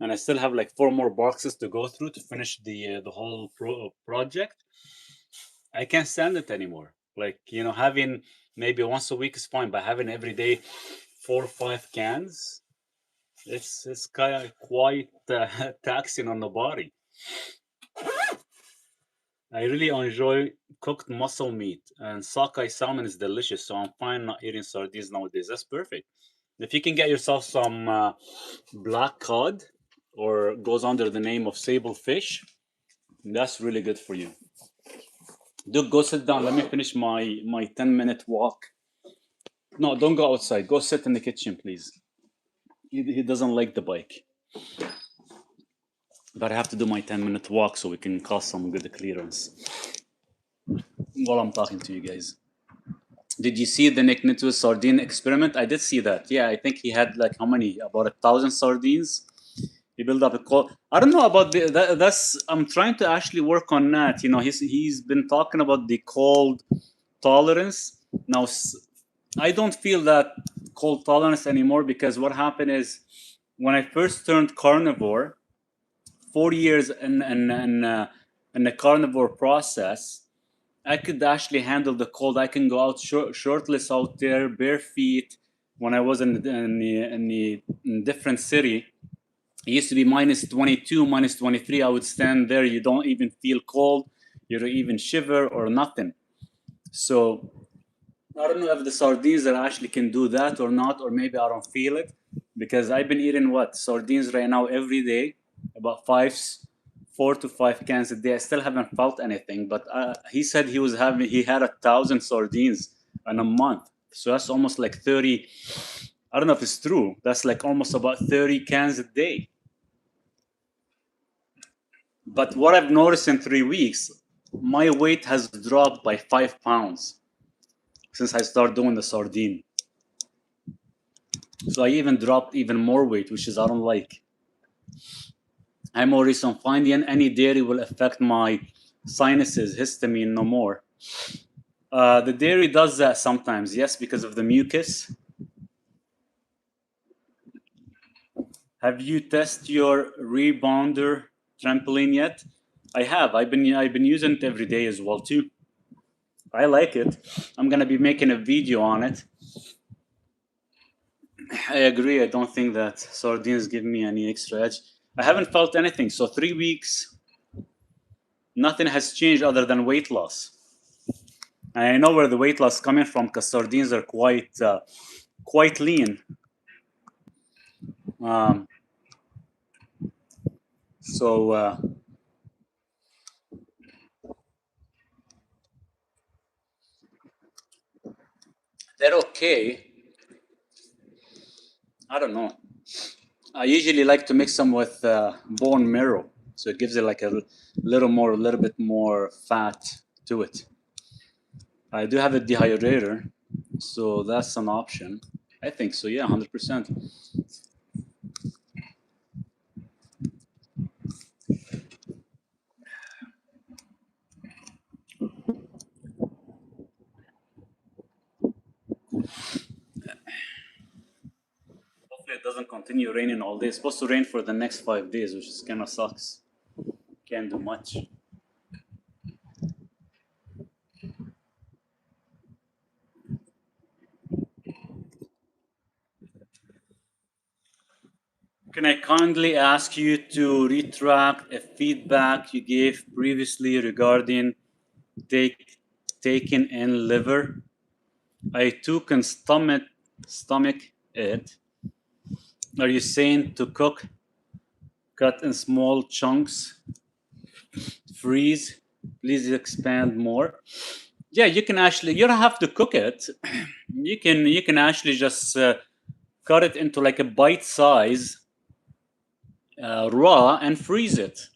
and I still have like 4 more boxes to go through to finish the whole project. I can't stand it anymore. Like having maybe once a week is fine, but having every day 4 or 5 cans, it's kind of quite taxing on the body. I really enjoy cooked muscle meat, and sockeye salmon is delicious. So I'm fine not eating sardines nowadays. That's perfect. If you can get yourself some black cod, or goes under the name of sable fish, that's really good for you. Dude, go sit down. Let me finish my 10-minute walk. No, don't go outside. Go sit in the kitchen, please. He doesn't like the bike. But I have to do my 10-minute walk so we can cause some good clearance while I'm talking to you guys. Did you see the Nick Nitus sardine experiment? I did see that. Yeah, I think he had like how many? About 1,000 sardines. He built up a cold. I don't know about that's. I'm trying to actually work on that. He's been talking about the cold tolerance. Now, I don't feel that cold tolerance anymore because what happened is when I first turned carnivore, 4 years in the carnivore process, I could actually handle the cold. I can go out shirtless out there, bare feet. When I was in different city, it used to be minus 22, minus 23. I would stand there. You don't even feel cold. You don't even shiver or nothing. So I don't know if the sardines that actually can do that or not, or maybe I don't feel it because I've been eating sardines right now every day, about 4 to 5 cans a day. I still haven't felt anything, but he said he had 1,000 sardines in a month, so that's almost like 30. I don't know if it's true. That's like almost about 30 cans a day. But what I've noticed in 3 weeks, my weight has dropped by 5 pounds since I started doing the sardine. So I even dropped even more weight, which is I don't like. I'm always on finding any dairy will affect my sinuses, histamine no more. The dairy does that sometimes, yes, because of the mucus. Have you tested your rebounder trampoline yet? I have. I've been using it every day as well too. I like it. I'm gonna be making a video on it. I agree. I don't think that sardines give me any extra edge. I haven't felt anything. So 3 weeks, nothing has changed other than weight loss. And I know where the weight loss is coming from because sardines are quite lean. So they're okay. I don't know. I usually like to mix them with bone marrow, so it gives it like a little bit more fat to it. I do have a dehydrator, so that's an option. I think so, yeah, 100%. Hopefully it doesn't continue raining all day. It's supposed to rain for the next 5 days, which is kind of sucks. Can't do much. Can I kindly ask you to retract a feedback you gave previously regarding taking in liver? I too can stomach it. Are you saying to cook, cut in small chunks, freeze? Please expand more. Yeah, you can actually. You don't have to cook it. You can actually just cut it into like a bite size, raw, and freeze it.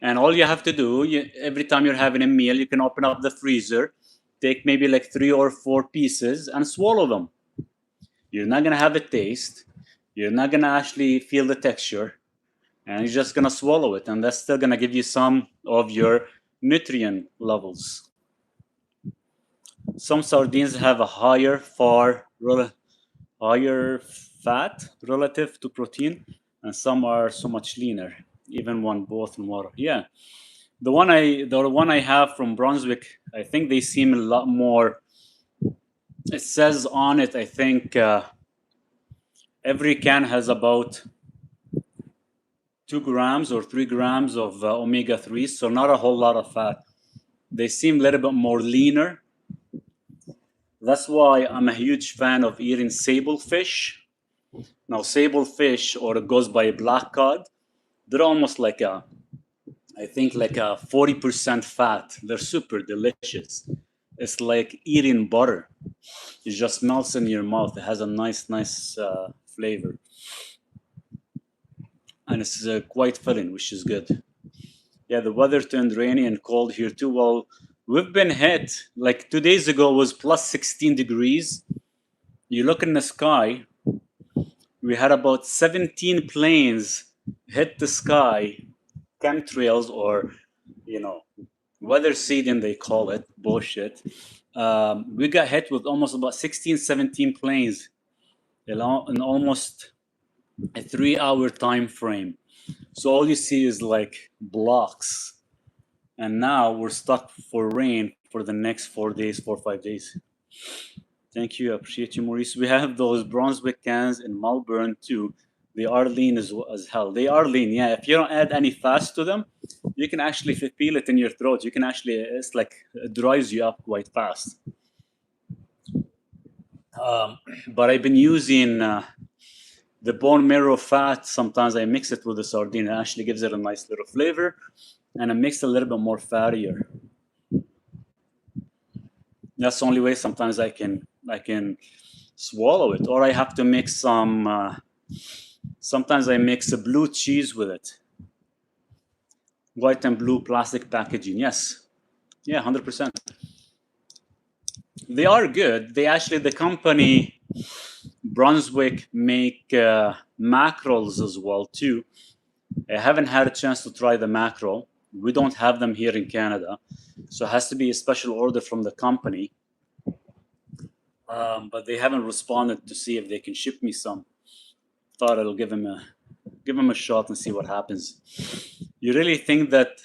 And all you have to do, every time you're having a meal, you can open up the freezer, take maybe like 3 or 4 pieces, and swallow them. You're not gonna have a taste. You're not gonna actually feel the texture, and you're just gonna swallow it, and that's still gonna give you some of your nutrient levels. Some sardines have a higher fat relative to protein, and some are so much leaner, even one both in water. Yeah, the one I have from Brunswick, I think they seem a lot more. It says on it, I think every can has about 2 grams or 3 grams of omega-3, so not a whole lot of fat. They seem a little bit more leaner. That's why I'm a huge fan of eating sable fish. Now, sable fish, or it goes by black cod, they're almost like I think like a 40% fat. They're super delicious. It's like eating butter. It just melts in your mouth. It has a nice flavor. And it's quite filling, which is good. Yeah, the weather turned rainy and cold here too. Well, we've been hit. Like 2 days ago was plus 16 degrees. You look in the sky, we had about 17 planes hit the sky, chemtrails, or, you know, weather seeding, they call it. Bullshit. We got hit with almost about 16, 17 planes in almost a 3 hour time frame. So all you see is like blocks. And now we're stuck for rain for the next 4 days, 4 or 5 days. Thank you. I appreciate you, Maurice. We have those Brunswick cans in Melbourne too. They are lean as hell. They are lean, yeah. If you don't add any fats to them, you can actually feel it in your throat. You can actually, it's like, it dries you up quite fast. But I've been using the bone marrow fat. Sometimes I mix it with the sardine. It actually gives it a nice little flavor, and it makes it a little bit more fattier. That's the only way sometimes I can swallow it, or I have to mix some. Sometimes I mix a blue cheese with it. White and blue plastic packaging. Yes, yeah, 100%. They are good. They actually, the company Brunswick make mackerels as well too. I haven't had a chance to try the mackerel. We don't have them here in Canada, so it has to be a special order from the company. But they haven't responded to see if they can ship me some. Thought I'll give them a shot and see what happens. You really think that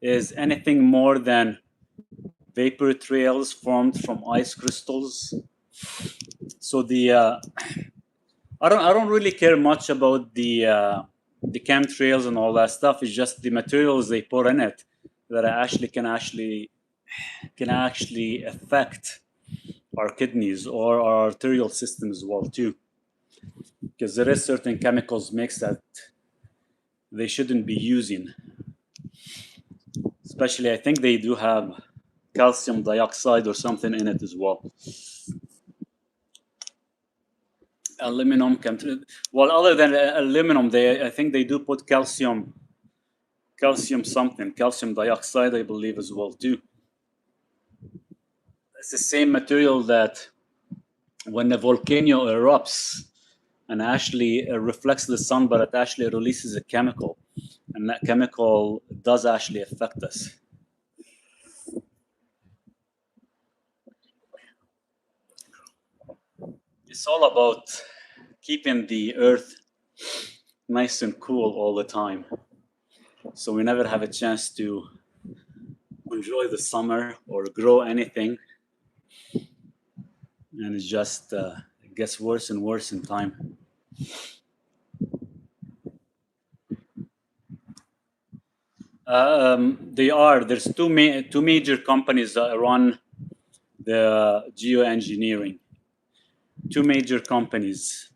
is anything more than vapor trails formed from ice crystals? So I don't really care much about the chemtrails and all that stuff. It's just the materials they put in it that can actually affect our kidneys or our arterial system as well too. Because there is certain chemicals mixed that they shouldn't be using. Especially, I think they do have calcium dioxide or something in it as well. Aluminum, well, other than aluminum, I think they do put calcium dioxide, I believe, as well too. It's the same material that when a volcano erupts and actually reflects the sun, but it actually releases a chemical, and that chemical does actually affect us. It's all about keeping the earth nice and cool all the time, so we never have a chance to enjoy the summer or grow anything, and it just gets worse and worse in time. They are. There's two major companies that run the geoengineering. Two major companies.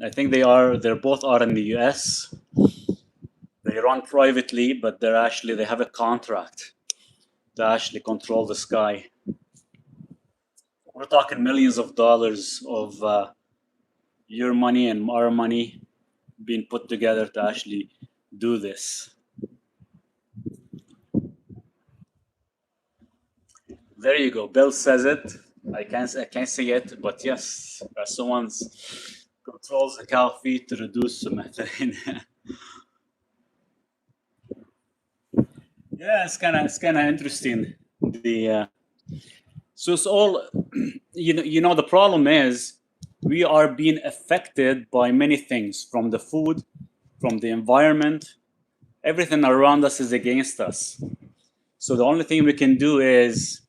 I think they're both are in the US. They run privately, but they have a contract to actually control the sky. We're talking millions of dollars of your money and our money being put together to actually do this. There you go. Bill says it. I can't say it, but yes, someone controls the cow feed to reduce the methane. Yeah, it's kind of interesting. So it's all you know. The problem is we are being affected by many things, from the food, from the environment. Everything around us is against us. So the only thing we can do is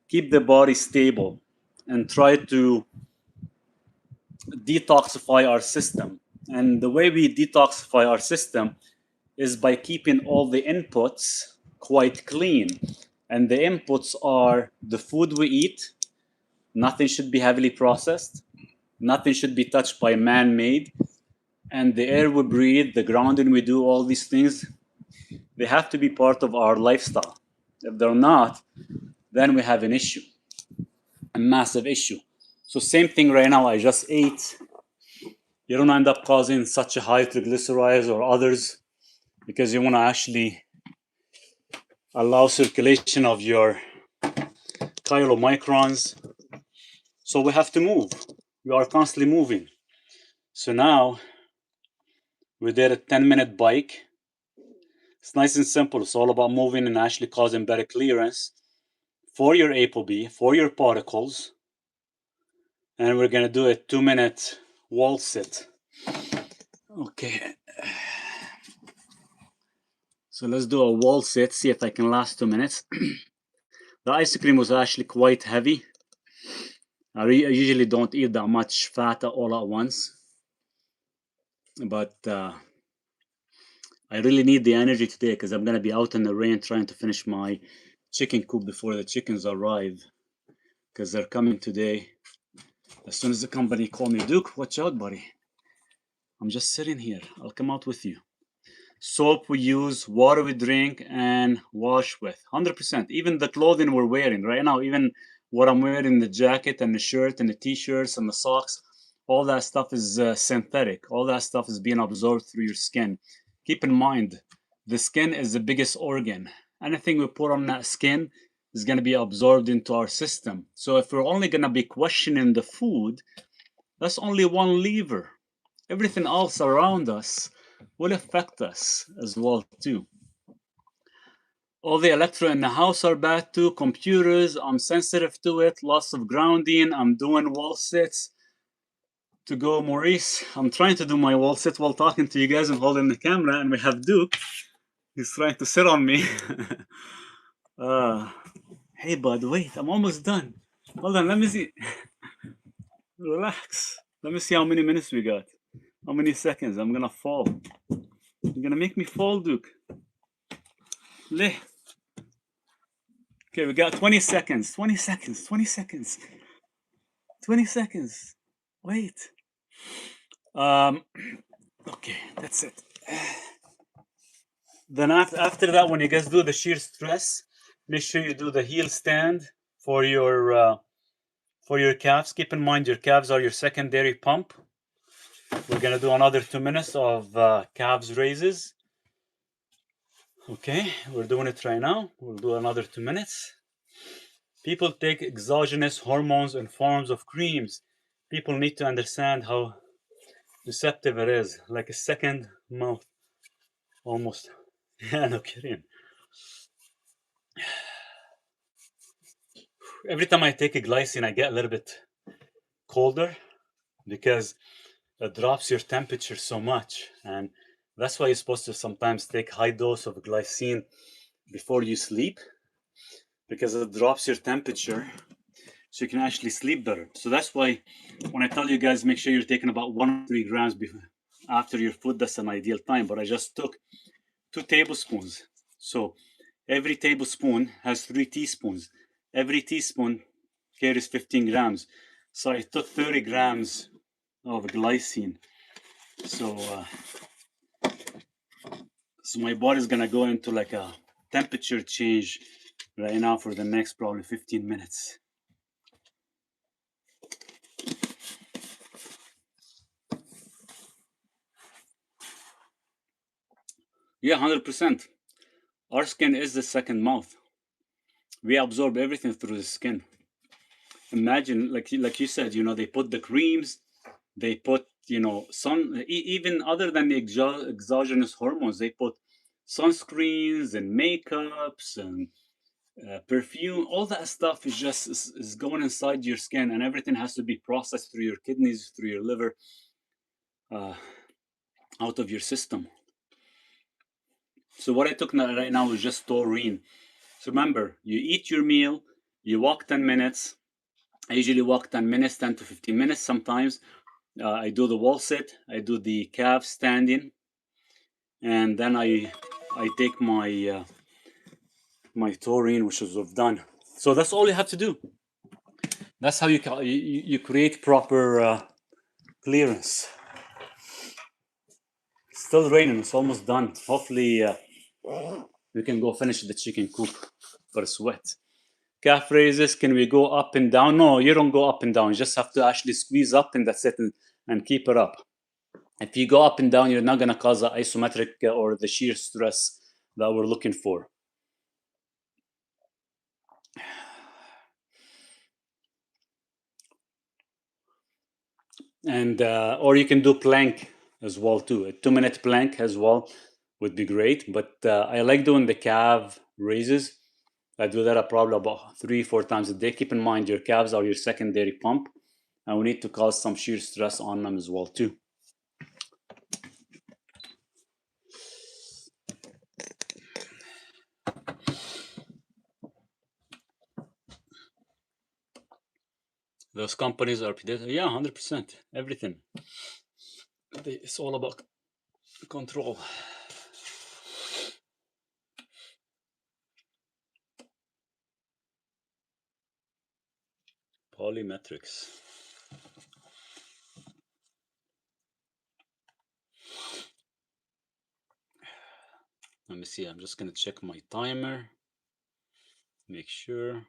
keep the body stable and try to detoxify our system. And the way we detoxify our system is by keeping all the inputs quite clean. And the inputs are the food we eat. Nothing should be heavily processed. Nothing should be touched by man-made. And the air we breathe, the grounding we do, all these things, they have to be part of our lifestyle. If they're not, then we have an issue, a massive issue. So same thing right now, I just ate. You don't end up causing such a high triglycerides or others because you want to actually allow circulation of your chylomicrons. So we have to move. We are constantly moving. So now we did a 10-minute bike. It's nice and simple. It's all about moving and actually causing better clearance for your ApoB, for your particles. And we're going to do a 2-minute wall sit. Okay. So let's do a wall sit, see if I can last 2 minutes. The ice cream was actually quite heavy. I usually don't eat that much fat all at once. But I really need the energy today because I'm going to be out in the rain trying to finish my chicken coop before the chickens arrive. Because they're coming today. As soon as the company call me, Duke, watch out, buddy. I'm just sitting here. I'll come out with you. Soap we use, water we drink, and wash with. 100%. Even the clothing we're wearing right now, even what I'm wearing, the jacket and the shirt and the t-shirts and the socks, all that stuff is synthetic. All that stuff is being absorbed through your skin. Keep in mind, the skin is the biggest organ. Anything we put on that skin is going to be absorbed into our system. So if we're only going to be questioning the food, that's only one lever. Everything else around us will affect us as well too. All the electro in the house are bad too. Computers, I'm sensitive to it. Loss of grounding. I'm doing wall sits. To go, Maurice. I'm trying to do my wall sit while talking to you guys and holding the camera, and we have Duke. He's trying to sit on me. Hey, bud, wait. I'm almost done. Hold on. Let me see. Relax. Let me see how many minutes we got. How many seconds? I'm gonna fall. You're gonna make me fall, Duke. Okay, we got 20 seconds. 20 seconds. 20 seconds. 20 seconds. Wait. Okay, that's it. Then after that, when you guys do the shear stress, make sure you do the heel stand for your calves. Keep in mind your calves are your secondary pump. We're gonna do another 2 minutes of calves raises. Okay, we're doing it right now. We'll do another 2 minutes. People take exogenous hormones in forms of creams. People need to understand how deceptive it is, like a second mouth almost. Yeah, no kidding. Every time I take a glycine, I get a little bit colder because it drops your temperature so much. And that's why you're supposed to sometimes take high dose of glycine before you sleep, because it drops your temperature so you can actually sleep better. So that's why when I tell you guys, make sure you're taking about 1 or 3 grams after your food, that's an ideal time. But I just took 2 tablespoons. So every tablespoon has 3 teaspoons. Every teaspoon carries 15 grams. So I took 30 grams of glycine. So, so my body's gonna go into like a temperature change right now for the next probably 15 minutes. Yeah, 100%. Our skin is the second mouth. We absorb everything through the skin. Imagine, like you said, they put the creams, they put, even other than the exogenous hormones, they put sunscreens and makeups and perfume. All that stuff is going inside your skin, and everything has to be processed through your kidneys, through your liver, uh, out of your system. So what I took right now is just taurine. So remember, you eat your meal, you walk 10 minutes. I usually walk 10 minutes, 10 to 15 minutes sometimes. I do the wall sit, I do the calf standing, and then I take my taurine, which is done. So that's all you have to do. That's how you create proper clearance. Still raining. It's almost done. Hopefully, we can go finish the chicken coop for a sweat. Calf raises, can we go up and down? No, you don't go up and down. You just have to actually squeeze up, and that's it, and keep it up. If you go up and down, you're not going to cause the isometric or the shear stress that we're looking for. And or you can do plank as well too. A 2-minute plank as well would be great. But I like doing the calf raises. I do that probably about 3-4 times a day. Keep in mind your calves are your secondary pump, and we need to cause some shear stress on them as well too. Those companies are predator. Yeah, 100%. Everything. It's all about control. Polymetrics. Let me see. I'm just going to check my timer. Make sure.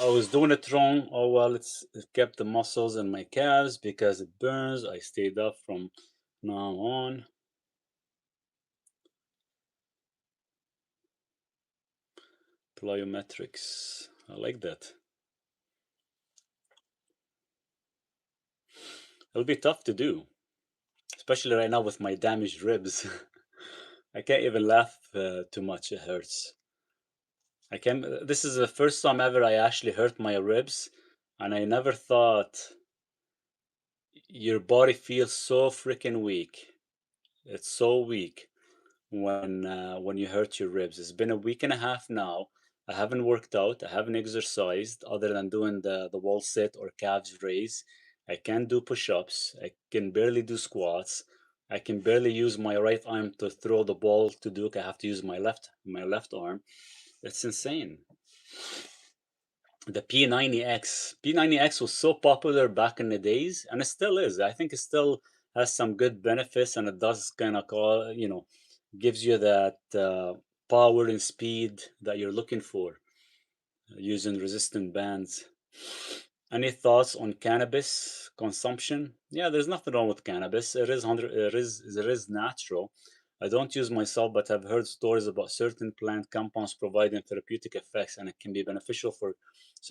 I was doing it wrong. Oh well, it kept the muscles in my calves because it burns. I stayed up from now on. Plyometrics. I like that. It'll be tough to do, especially right now with my damaged ribs. I can't even laugh too much. It hurts. I can. This is the first time ever I actually hurt my ribs, and I never thought your body feels so freaking weak. It's so weak when you hurt your ribs. It's been a week and a half now. I haven't worked out. I haven't exercised other than doing the wall sit or calves raise. I can't do push-ups. I can barely do squats. I can barely use my right arm to throw the ball to Duke. I have to use my left arm. It's insane. The P90X was so popular back in the days, and it still is. I think it still has some good benefits, and it does kind of gives you that power and speed that you're looking for using resistant bands. Any thoughts on cannabis consumption. Yeah, there's nothing wrong with cannabis. It is natural. I don't use myself, but I've heard stories about certain plant compounds providing therapeutic effects, and it can be beneficial for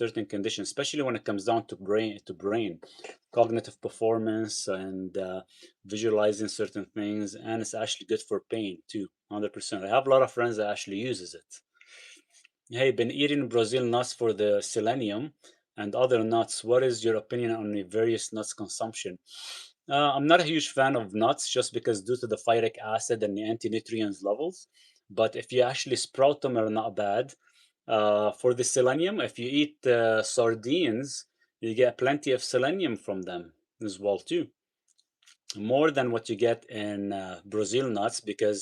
certain conditions, especially when it comes down to brain, cognitive performance, and visualizing certain things. And it's actually good for pain too, 100%. I have a lot of friends that actually uses it. Hey, been eating Brazil nuts for the selenium and other nuts. What is your opinion on the various nuts consumption? I'm not a huge fan of nuts just because due to the phytic acid and the anti-nutrients levels. But if you actually sprout them, are not bad. For the selenium, if you eat sardines, you get plenty of selenium from them as well too. More than what you get in Brazil nuts because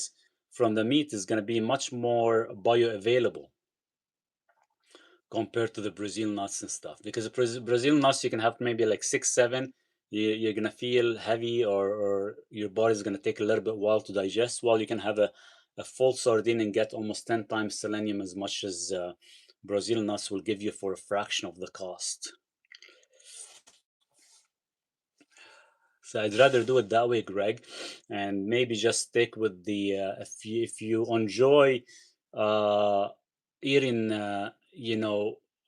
from the meat is going to be much more bioavailable compared to the Brazil nuts and stuff. Because the Brazil nuts, you can have maybe like six, seven. You're gonna feel heavy, or your body's gonna take a little bit while to digest. While you can have a full sardine and get almost 10 times selenium as much as Brazil nuts will give you for a fraction of the cost. So I'd rather do it that way, Greg, and maybe just stick with the if you enjoy uh, eating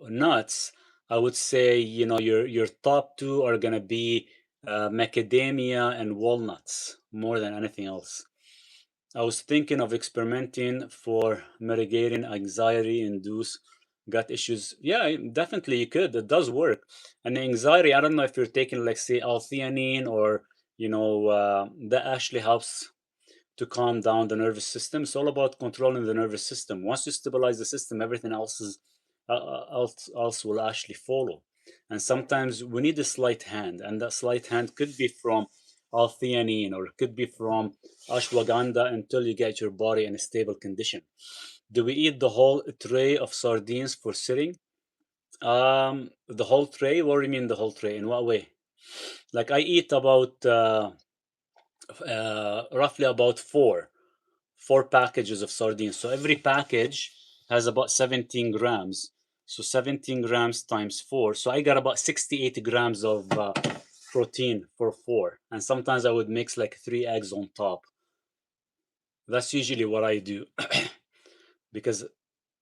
nuts. I would say your top two are gonna be macadamia and walnuts more than anything else. I was thinking of experimenting for mitigating anxiety-induced gut issues. Yeah, definitely you could. It does work. And anxiety, I don't know if you're taking, like, say, L-theanine or, that actually helps to calm down the nervous system. It's all about controlling the nervous system. Once you stabilize the system, everything else will actually follow. And sometimes we need a slight hand, and that slight hand could be from L-theanine or it could be from ashwagandha until you get your body in a stable condition. Do we eat the whole tray of sardines for sitting? The whole tray? What do you mean the whole tray? In what way? Like I eat about roughly about four packages of sardines. So every package has about 17 grams. So 17 grams times four. So I got about 68 grams of protein for four. And sometimes I would mix like 3 eggs on top. That's usually what I do because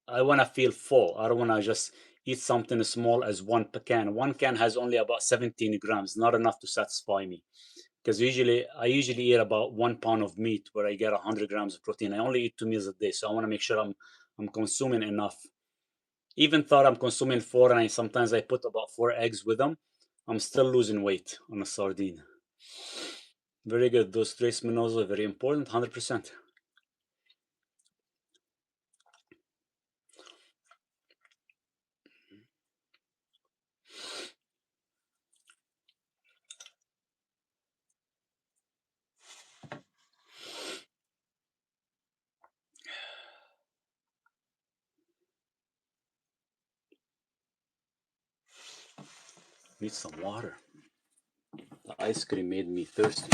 I want to feel full. I don't want to just eat something as small as one can. One can has only about 17 grams, not enough to satisfy me. Because I usually eat about 1 pound of meat where I get 100 grams of protein. I only eat 2 meals a day, so I want to make sure I'm consuming enough. Even thought I'm consuming four, and sometimes I put about 4 eggs with them. I'm still losing weight on a sardine. Very good. Those trace minerals are very important. 100%. Need some water. The ice cream made me thirsty.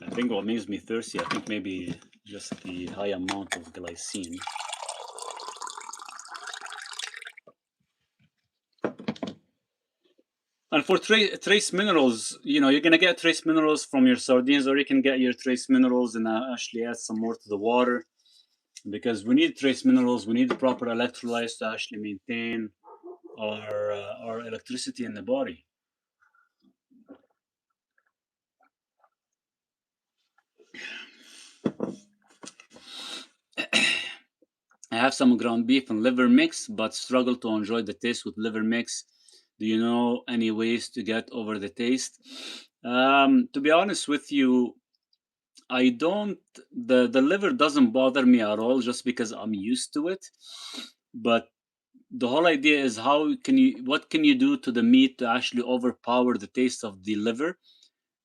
I think what makes me thirsty, I think maybe just the high amount of glycine. And for trace minerals, you're gonna get trace minerals from your sardines, or you can get your trace minerals and actually add some more to the water, because we need trace minerals. We need the proper electrolytes to actually maintain our electricity in the body. I have some ground beef and liver mix, but struggle to enjoy the taste with liver mix. Do you know any ways to get over the taste? To be honest with you, I don't. The liver doesn't bother me at all, just because I'm used to it. But the whole idea is what can you do to the meat to actually overpower the taste of the liver?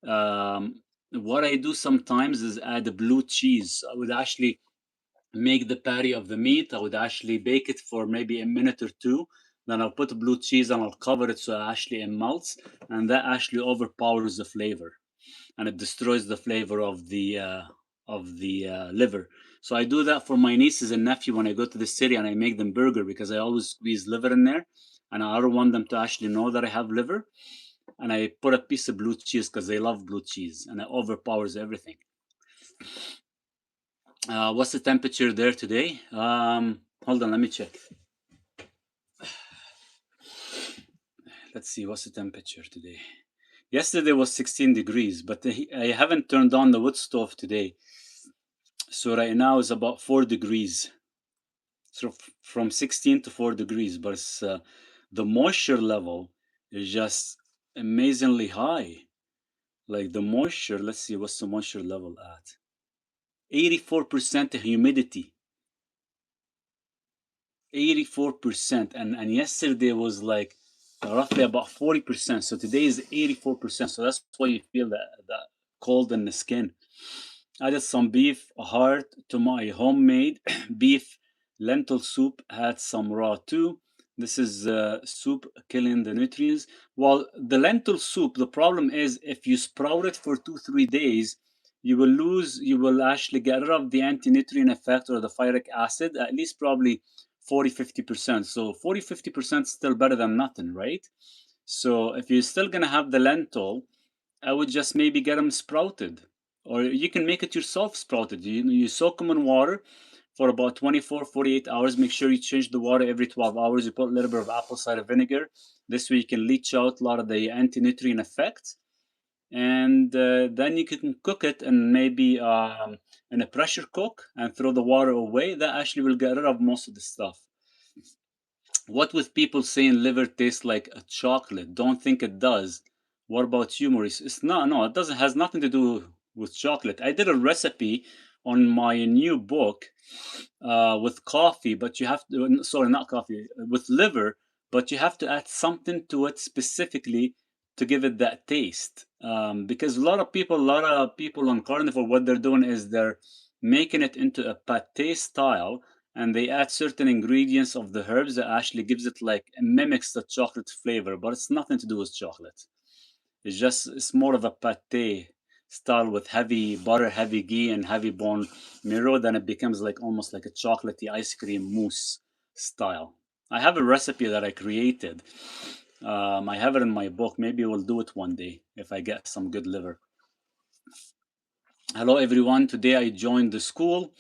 Um, what I do sometimes is add a blue cheese. I would actually make the patty of the meat. I would actually bake it for maybe a minute or two. Then I'll put blue cheese and I'll cover it so actually it melts, and that actually overpowers the flavor. and it destroys the flavor of the liver. So I do that for my nieces and nephew when I go to the city and I make them burger, because I always squeeze liver in there, and I don't want them to actually know that I have liver. And I put a piece of blue cheese because they love blue cheese, and it overpowers everything. What's the temperature there today? Hold on, let me check. Let's see, what's the temperature today? Yesterday was 16 degrees, but I haven't turned on the wood stove today. So right now it's about 4 degrees. So from 16 to 4 degrees, but the moisture level is just amazingly high. Like the moisture, let's see, what's the moisture level at? 84% humidity. 84%. And yesterday was like roughly about 40%. So today is 84%. So that's why you feel that cold in the skin. I added some beef heart to my homemade beef lentil soup. Had some raw too. This is soup killing the nutrients. Well, the lentil soup, the problem is if you sprout it for 2-3 days, you will actually get rid of the anti-nutrient effect or the phytic acid, at least probably 40-50%. So 40-50% still better than nothing, right? So if you're still gonna have the lentil, I would just maybe get them sprouted, or you can make it yourself sprouted. You soak them in water for about 24-48 hours. Make sure you change the water every 12 hours. You put a little bit of apple cider vinegar. This way you can leach out a lot of the anti-nutrient effects. And then you can cook it and maybe in a pressure cook and throw the water away. That actually will get rid of most of the stuff. What with people saying liver tastes like a chocolate? Don't think it does. What about you, Maurice? It's not. No, it doesn't. Has nothing to do with chocolate. I did a recipe on my new book with coffee, but you have to. Sorry, not coffee. With liver, but you have to add something to it specifically to give it that taste. Because a lot of people on Carnivore, what they're doing is they're making it into a pate style, and they add certain ingredients of the herbs that actually gives it like mimics the chocolate flavor, but it's nothing to do with chocolate. It's more of a pate style with heavy butter, heavy ghee, and heavy bone marrow. Then it becomes like almost like a chocolatey ice cream mousse style. I have a recipe that I created. I have it in my book. Maybe we'll do it one day if I get some good liver. Hello, everyone. Today I joined the Skool.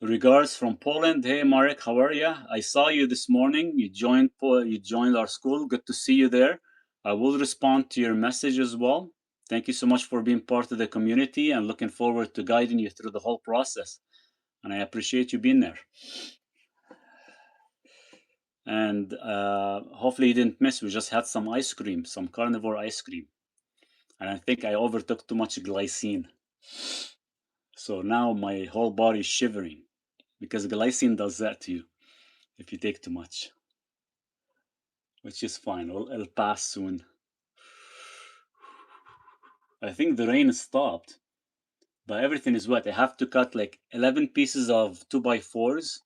Regards from Poland. Hey, Marek, how are you? I saw you this morning. You joined our school. Good to see you there. I will respond to your message as well. Thank you so much for being part of the community, and looking forward to guiding you through the whole process. And I appreciate you being there. And hopefully you didn't miss. We just had some ice cream, some carnivore ice cream, and I think I overtook too much glycine. So now my whole body is shivering because glycine does that to you if you take too much, which is fine. It'll pass soon. I think the rain stopped, but everything is wet. I have to cut like 11 pieces of 2x4s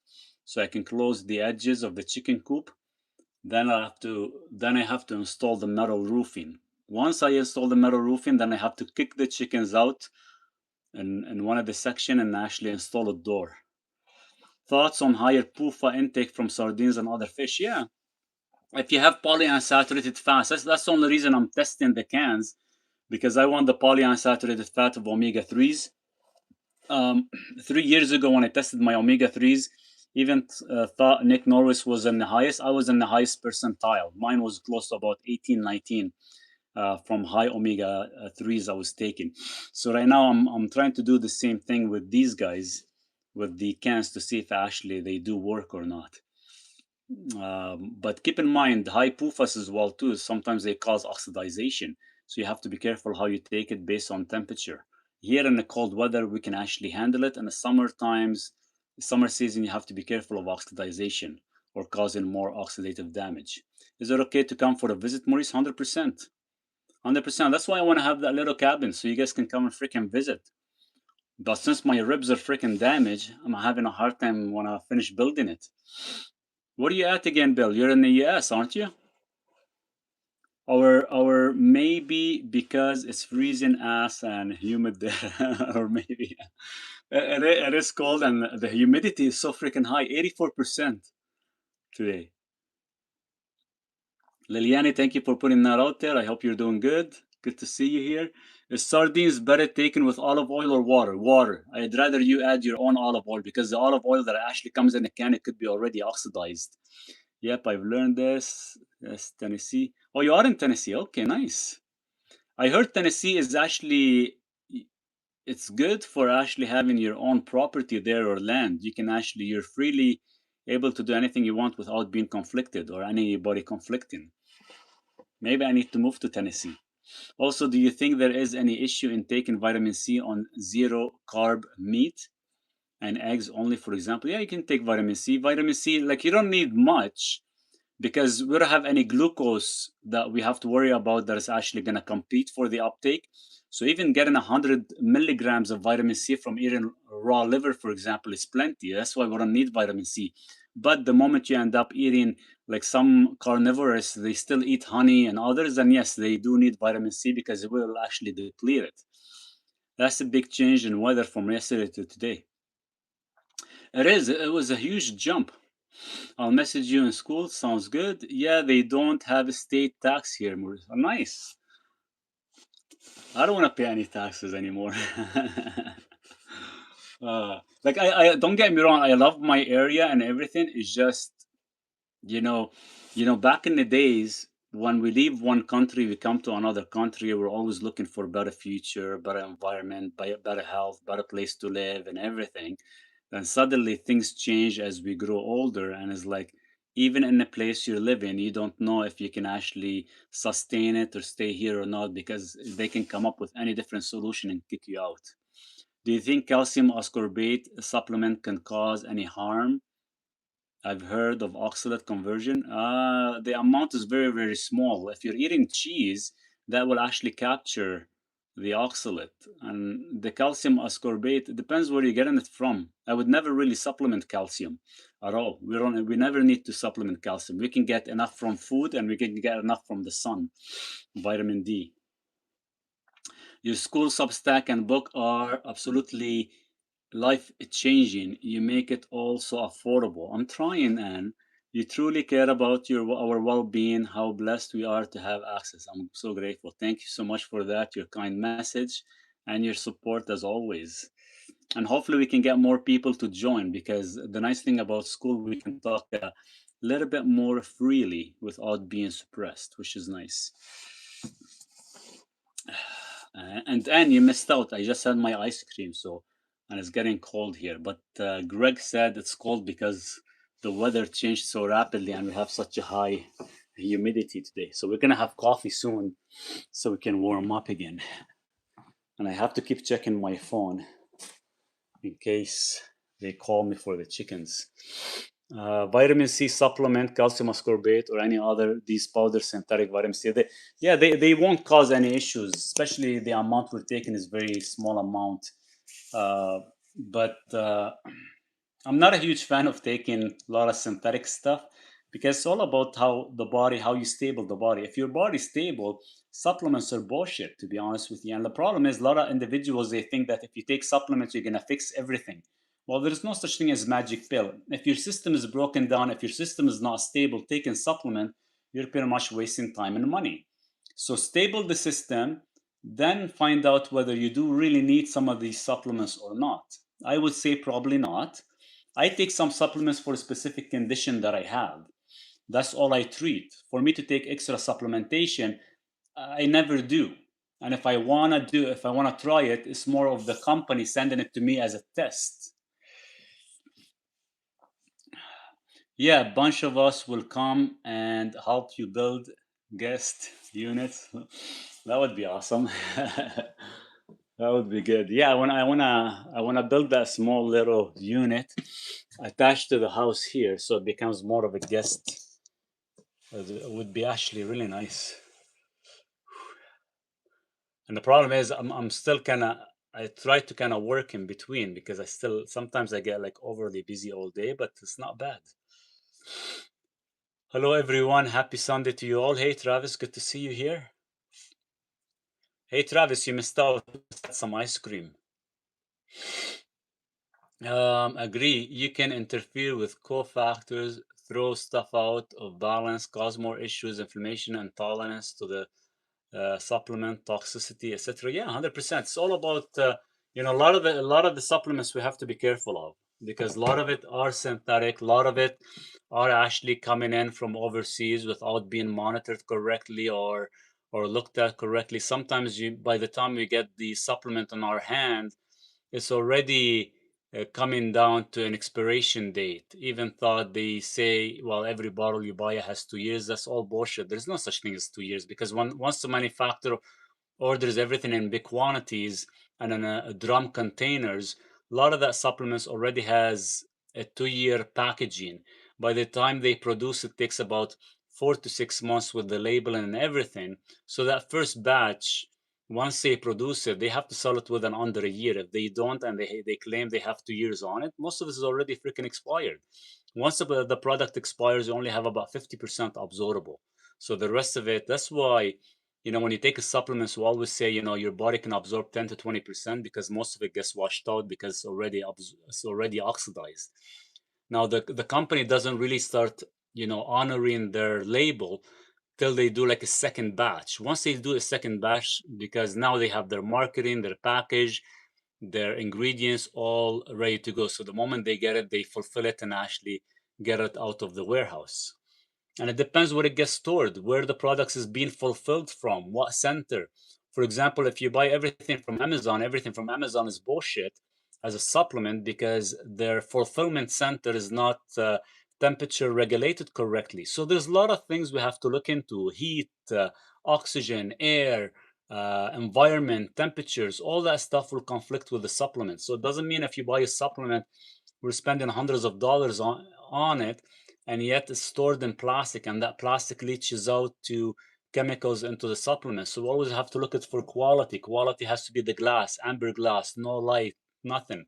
so I can close the edges of the chicken coop. Then I have to install the metal roofing. Once I install the metal roofing, then I have to kick the chickens out in one of the section and actually install a door. Thoughts on higher PUFA intake from sardines and other fish? Yeah, if you have polyunsaturated fats, that's the only reason I'm testing the cans, because I want the polyunsaturated fat of omega 3s. 3 years ago, when I tested my omega 3s, even thought Nick Norris was in the highest. I was in the highest percentile. Mine was close to about 18, 19 from high omega 3s I was taking. So right now, I'm trying to do the same thing with these guys, with the cans, to see if actually they do work or not. But keep in mind, high PUFAs as well too. Sometimes they cause oxidization, so you have to be careful how you take it based on temperature. Here in the cold weather, we can actually handle it. In the summer season, you have to be careful of oxidization or causing more oxidative damage. Is it okay to come for a visit, Maurice? 100%. 100%. That's why I want to have that little cabin so you guys can come and freaking visit. But since my ribs are freaking damaged, I'm having a hard time when I finish building it. Where are you at again, Bill? You're in the US, aren't you? Or maybe because it's freezing ass and humid there, or maybe it is cold and the humidity is so freaking high, 84% today. Liliani, thank you for putting that out there. I hope you're doing good. Good to see you here. Is sardines better taken with olive oil or water? Water. I'd rather you add your own olive oil because the olive oil that actually comes in a can, it could be already oxidized. Yep, I've learned this. Yes, Tennessee. Oh, you are in Tennessee. Okay, nice. I heard Tennessee is actually it's good for actually having your own property there or land. You can actually you're freely able to do anything you want without being conflicted or anybody conflicting. Maybe I need to move to Tennessee. Also, do you think there is any issue in taking vitamin C on zero carb meat and eggs only, for example? Yeah, you can take vitamin C. Vitamin C, like you don't need much because we don't have any glucose that we have to worry about that is actually going to compete for the uptake. So even getting 100 milligrams of vitamin C from eating raw liver, for example, is plenty. That's why we don't need vitamin C. But the moment you end up eating, like some carnivores, they still eat honey and others, and yes, they do need vitamin C because it will actually deplete it. That's a big change in weather from yesterday to today. It is. It was a huge jump. I'll message you in Skool. Sounds good. Yeah, they don't have a state tax here, Maurice. Oh, nice. I don't want to pay any taxes anymore. Like I don't get me wrong. I love my area and everything. It's just you know, back in the days when we leave one country, we come to another country. We're always looking for a better future, better environment, better health, better place to live, and everything. Then suddenly things change as we grow older, and it's like even in the place you live in, you don't know if you can actually sustain it or stay here or not because they can come up with any different solution and kick you out. Do you think calcium ascorbate supplement can cause any harm? I've heard of oxalate conversion. The amount is very, very small. If you're eating cheese, that will actually capture the oxalate. And the calcium ascorbate, it depends where you're getting it from. I would never really supplement calcium at all. We never need to supplement calcium. We can get enough from food and we can get enough from the sun, vitamin D. Your Skool Substack and book are absolutely life changing. You make it all so affordable. I'm trying, and you truly care about our well-being. How blessed we are to have access. I'm so grateful. Thank you so much for that. Your kind message and your support as always. And hopefully we can get more people to join because the nice thing about Skool, we can talk a little bit more freely without being suppressed, which is nice. And you missed out. I just had my ice cream, so and it's getting cold here. But Greg said it's cold because the weather changed so rapidly, and we have such a high humidity today. So we're gonna have coffee soon, so we can warm up again. And I have to keep checking my phone in case they call me for the chickens. Vitamin C supplement, calcium ascorbate, or any other these powder synthetic vitamin C. They won't cause any issues, especially the amount we're taking is very small amount. But I'm not a huge fan of taking a lot of synthetic stuff because it's all about how you stable the body. If your body's stable, supplements are bullshit, to be honest with you. And the problem is a lot of individuals they think that if you take supplements, you're gonna fix everything. Well, there's no such thing as magic pill. If your system is broken down, if your system is not stable, taking supplement, you're pretty much wasting time and money. So stable the system, then find out whether you do really need some of these supplements or not. I would say probably not. I take some supplements for a specific condition that I have. That's all I treat. For me to take extra supplementation, I never do. And if I wanna try it, it's more of the company sending it to me as a test. Yeah, a bunch of us will come and help you build guest units. That would be awesome. That would be good. Yeah, I wanna build that small little unit attached to the house here, so it becomes more of a guest. It would be actually really nice. And the problem is, I'm still kind of I try to kind of work in between because I still sometimes I get like overly busy all day, but it's not bad. Hello, everyone. Happy Sunday to you all. Hey, Travis, good to see you here. Hey, Travis, you missed out. Some ice cream. Agree. You can interfere with cofactors, throw stuff out of balance, cause more issues, inflammation, intolerance to the supplement toxicity, etc. Yeah, 100%. It's all about a lot of the supplements we have to be careful of because a lot of it are synthetic. A lot of it are actually coming in from overseas without being monitored correctly or looked at correctly. Sometimes by the time we get the supplement on our hand, it's already coming down to an expiration date. Even thought they say, well, every bottle you buy has 2 years. That's all bullshit. There's no such thing as 2 years because once the manufacturer orders everything in big quantities and in drum containers, a lot of that supplements already has a 2 year packaging. By the time they produce it, takes about 4 to 6 months with the labeling and everything. So that first batch, once they produce it, they have to sell it within under a year. If they don't and they claim they have 2 years on it, most of it is already freaking expired. Once the product expires, you only have about 50% absorbable. So the rest of it, that's why when you take a supplements, we always say, your body can absorb 10 to 20% because most of it gets washed out because it's already oxidized. Now, the company doesn't really start, honoring their label till they do like a second batch. Once they do a second batch, because now they have their marketing, their package, their ingredients all ready to go. So the moment they get it, they fulfill it and actually get it out of the warehouse. And it depends where it gets stored, where the products is being fulfilled from, what center. For example, if you buy everything from Amazon is bullshit as a supplement because their fulfillment center is not temperature regulated correctly. So there's a lot of things we have to look into: heat, oxygen, air, environment, temperatures. All that stuff will conflict with the supplement. So it doesn't mean if you buy a supplement, we're spending hundreds of dollars on it, and yet it's stored in plastic, and that plastic leaches out to chemicals into the supplement. So we always have to look at for quality. Quality has to be the glass, amber glass, no light, nothing.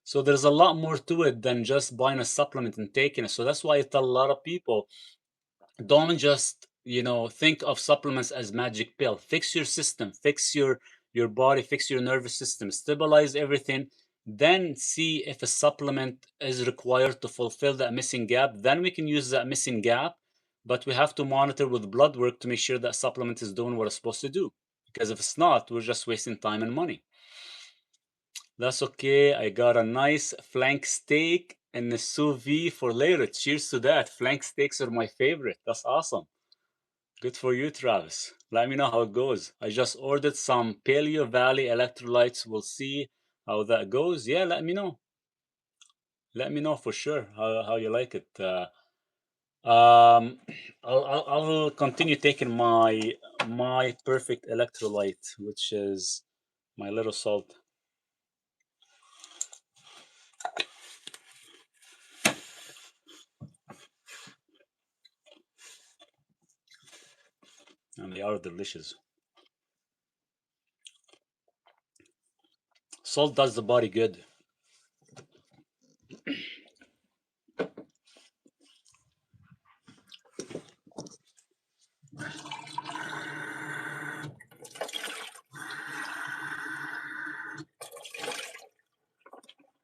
So there's a lot more to it than just buying a supplement and taking it. So that's why I tell a lot of people, don't just think of supplements as magic pill. Fix your system, fix your body, fix your nervous system, stabilize everything, then see if a supplement is required to fulfill that missing gap. Then we can use that missing gap, but we have to monitor with blood work to make sure that supplement is doing what it's supposed to do, because if it's not, we're just wasting time and money. That's okay. I got a nice flank steak and a sous vide for later. Cheers to that. Flank steaks are my favorite. That's awesome. Good for you, Travis. Let me know how it goes. I just ordered some Paleo Valley electrolytes. We'll see how that goes. Yeah, let me know. Let me know for sure how you like it. Um, I'll continue taking my perfect electrolyte, which is my little salt, and they are delicious. Salt does the body good.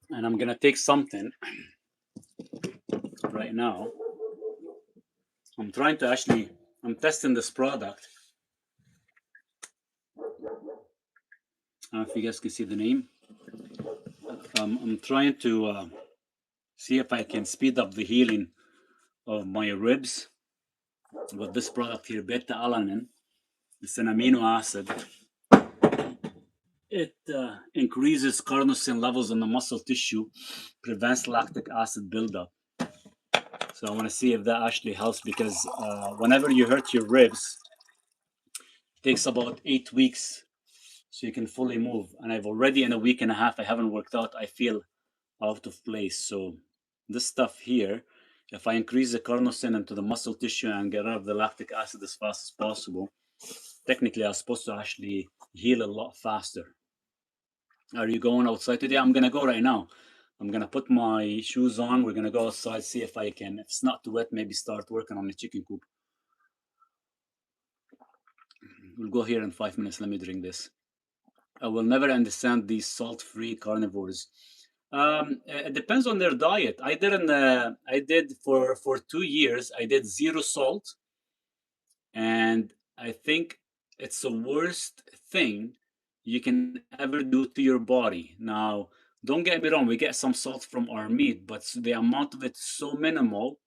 And I'm gonna take something right now. I'm trying to actually, I'm testing this product. I don't know if you guys can see the name. I'm trying to see if I can speed up the healing of my ribs with this product here, beta alanine. It's an amino acid. It increases carnosine levels in the muscle tissue, prevents lactic acid buildup. So I want to see if that actually helps, because whenever you hurt your ribs, it takes about 8 weeks so you can fully move. And I've already, in a week and a half, I haven't worked out. I feel out of place. So this stuff here, if I increase the carnosine into the muscle tissue and get rid of the lactic acid as fast as possible, technically I'm supposed to actually heal a lot faster. Are you going outside today? I'm gonna go right now. I'm gonna put my shoes on. We're gonna go outside, see if I can. If it's not too wet, maybe start working on the chicken coop. We'll go here in 5 minutes. Let me drink this. I will never understand these salt-free carnivores. It depends on their diet. I didn't. I did for 2 years. I did zero salt, and I think it's the worst thing you can ever do to your body. Now, don't get me wrong. We get some salt from our meat, but the amount of it is so minimal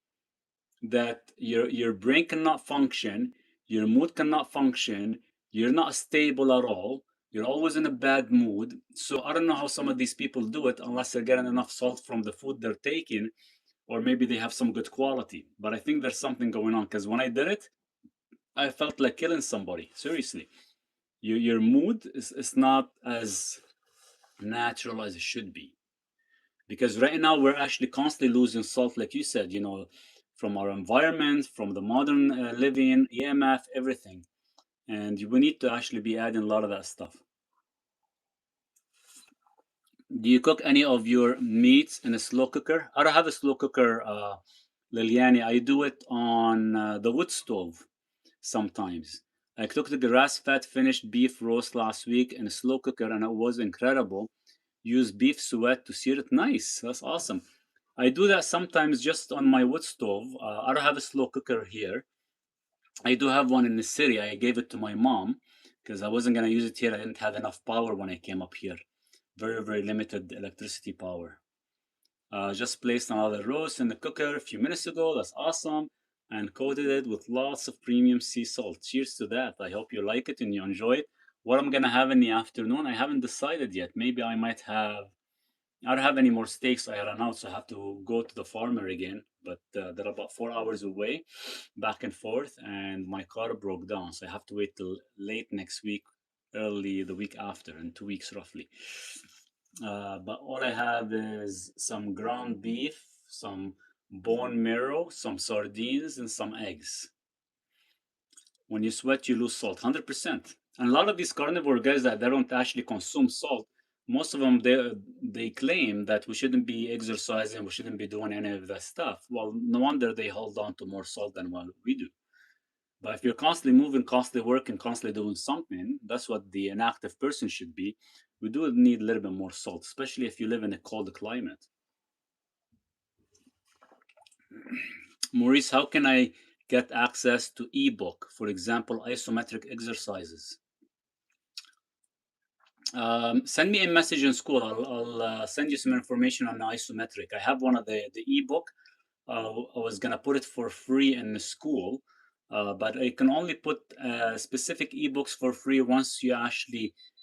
that your brain cannot function, your mood cannot function, you're not stable at all, you're always in a bad mood. So I don't know how some of these people do it unless they're getting enough salt from the food they're taking, or maybe they have some good quality. But I think there's something going on because when I did it, I felt like killing somebody. Seriously. Your mood is not as natural as it should be. Because right now we're actually constantly losing salt, like you said, from our environment, from the modern living, EMF, everything. And we need to actually be adding a lot of that stuff. Do you cook any of your meats in a slow cooker? I don't have a slow cooker, Liliani. I do it on the wood stove sometimes. I cooked the grass-fed finished beef roast last week in a slow cooker, and it was incredible. Use beef suet to sear it. Nice. That's awesome. I do that sometimes just on my wood stove. I don't have a slow cooker here. I do have one in the city. I gave it to my mom because I wasn't going to use it here. I didn't have enough power when I came up here. Very, very limited electricity power. Just placed another roast in the cooker a few minutes ago. That's awesome. And coated it with lots of premium sea salt. Cheers to that. I hope you like it and you enjoy it. What I'm going to have in the afternoon, I haven't decided yet. Maybe I might have I don't have any more steaks. I ran out, so I have to go to the farmer again. But they're about 4 hours away, back and forth, and my car broke down, so I have to wait till late next week, early the week after, in 2 weeks roughly. But all I have is some ground beef, some bone marrow, some sardines, and some eggs. When you sweat, you lose salt, 100%. And a lot of these carnivore guys that they don't actually consume salt, most of them they claim that we shouldn't be exercising, we shouldn't be doing any of that stuff. Well, no wonder they hold on to more salt than what we do. But if you're constantly moving, constantly working, constantly doing something, that's what the inactive person should be. We do need a little bit more salt, especially if you live in a cold climate. Maurice, how can I get access to ebook, for example, isometric exercises? Send me a message in Skool. I'll send you some information on isometric. I have one of the ebook. I was gonna put it for free in the Skool, but I can only put specific ebooks for free once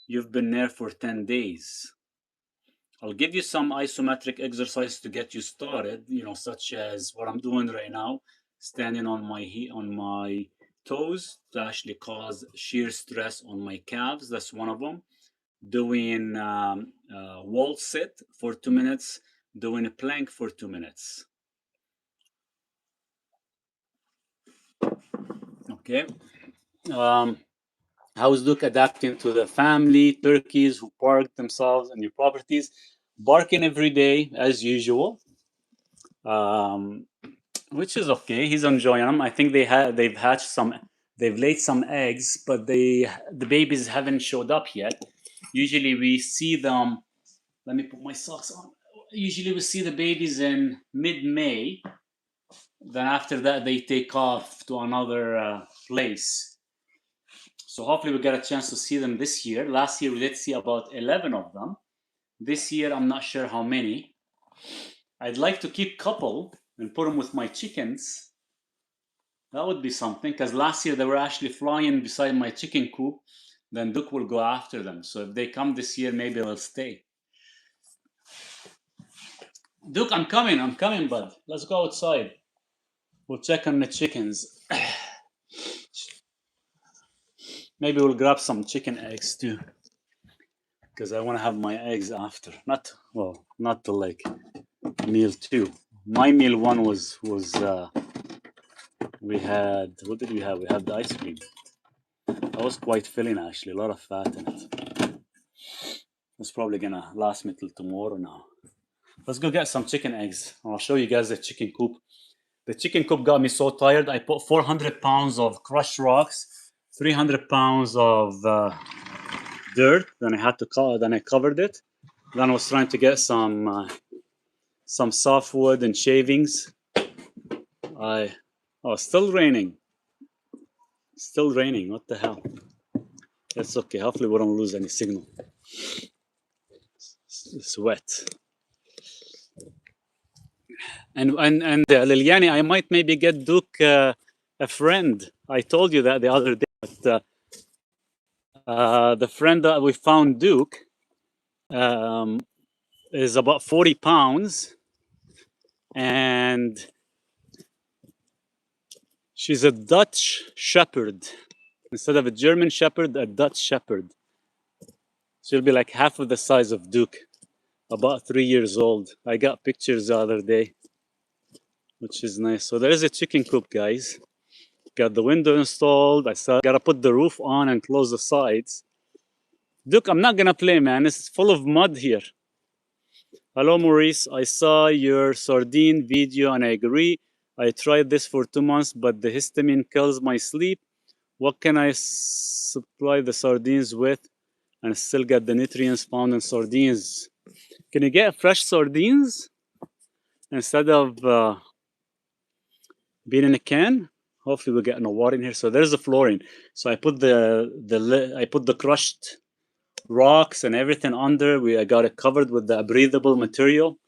you've been there for 10 days. I'll give you some isometric exercise to get you started, such as what I'm doing right now, standing on my toes to actually cause shear stress on my calves. That's one of them. Doing wall sit for 2 minutes, doing a plank for 2 minutes. Okay. How's Luke adapting to the family, turkeys who park themselves in your properties? Barking every day as usual, which is okay. He's enjoying them. I think they've laid some eggs, but the babies haven't showed up yet. Usually we see them. Let me put my socks on. Usually we see the babies in mid-May. Then after that they take off to another place. So hopefully we get a chance to see them this year. Last year we did see about 11 of them. This year I'm not sure how many. I'd like to keep couple and put them with my chickens. That would be something, because last year they were actually flying beside my chicken coop. Then Duke will go after them. So if they come this year, maybe they'll stay. Duke, I'm coming, bud. Let's go outside. We'll check on the chickens. Maybe we'll grab some chicken eggs too, because I want to have my eggs after. Not till like meal two. My meal one was we had, what did we have? We had the ice cream. That was quite filling actually, a lot of fat in it. It's probably gonna last me till tomorrow now. Let's go get some chicken eggs. I'll show you guys the chicken coop. The chicken coop got me so tired. I put 400 pounds of crushed rocks, 300 pounds of dirt. Then I had to then I covered it. Then I was trying to get some softwood and shavings. Still raining. Still raining. What the hell? That's okay. Hopefully we don't lose any signal. It's wet. And Liliani, I might maybe get Duke a friend. I told you that the other day. But, the friend that we found, Duke, is about 40 pounds, and she's a Dutch Shepherd. Instead of a German Shepherd, a Dutch Shepherd. She'll be like half of the size of Duke, about 3 years old. I got pictures the other day, which is nice. So there's a chicken coop, guys. Got the window installed. I gotta put the roof on and close the sides. Duke, I'm not gonna play, man. It's full of mud here. Hello, Maurice. I saw your sardine video and I agree. I tried this for 2 months, but the histamine kills my sleep. What can I supply the sardines with and still get the nutrients found in sardines? Can you get fresh sardines instead of being in a can? Hopefully we'll get no water in here. So there's the flooring. So I put the crushed rocks and everything under. I got it covered with the breathable material.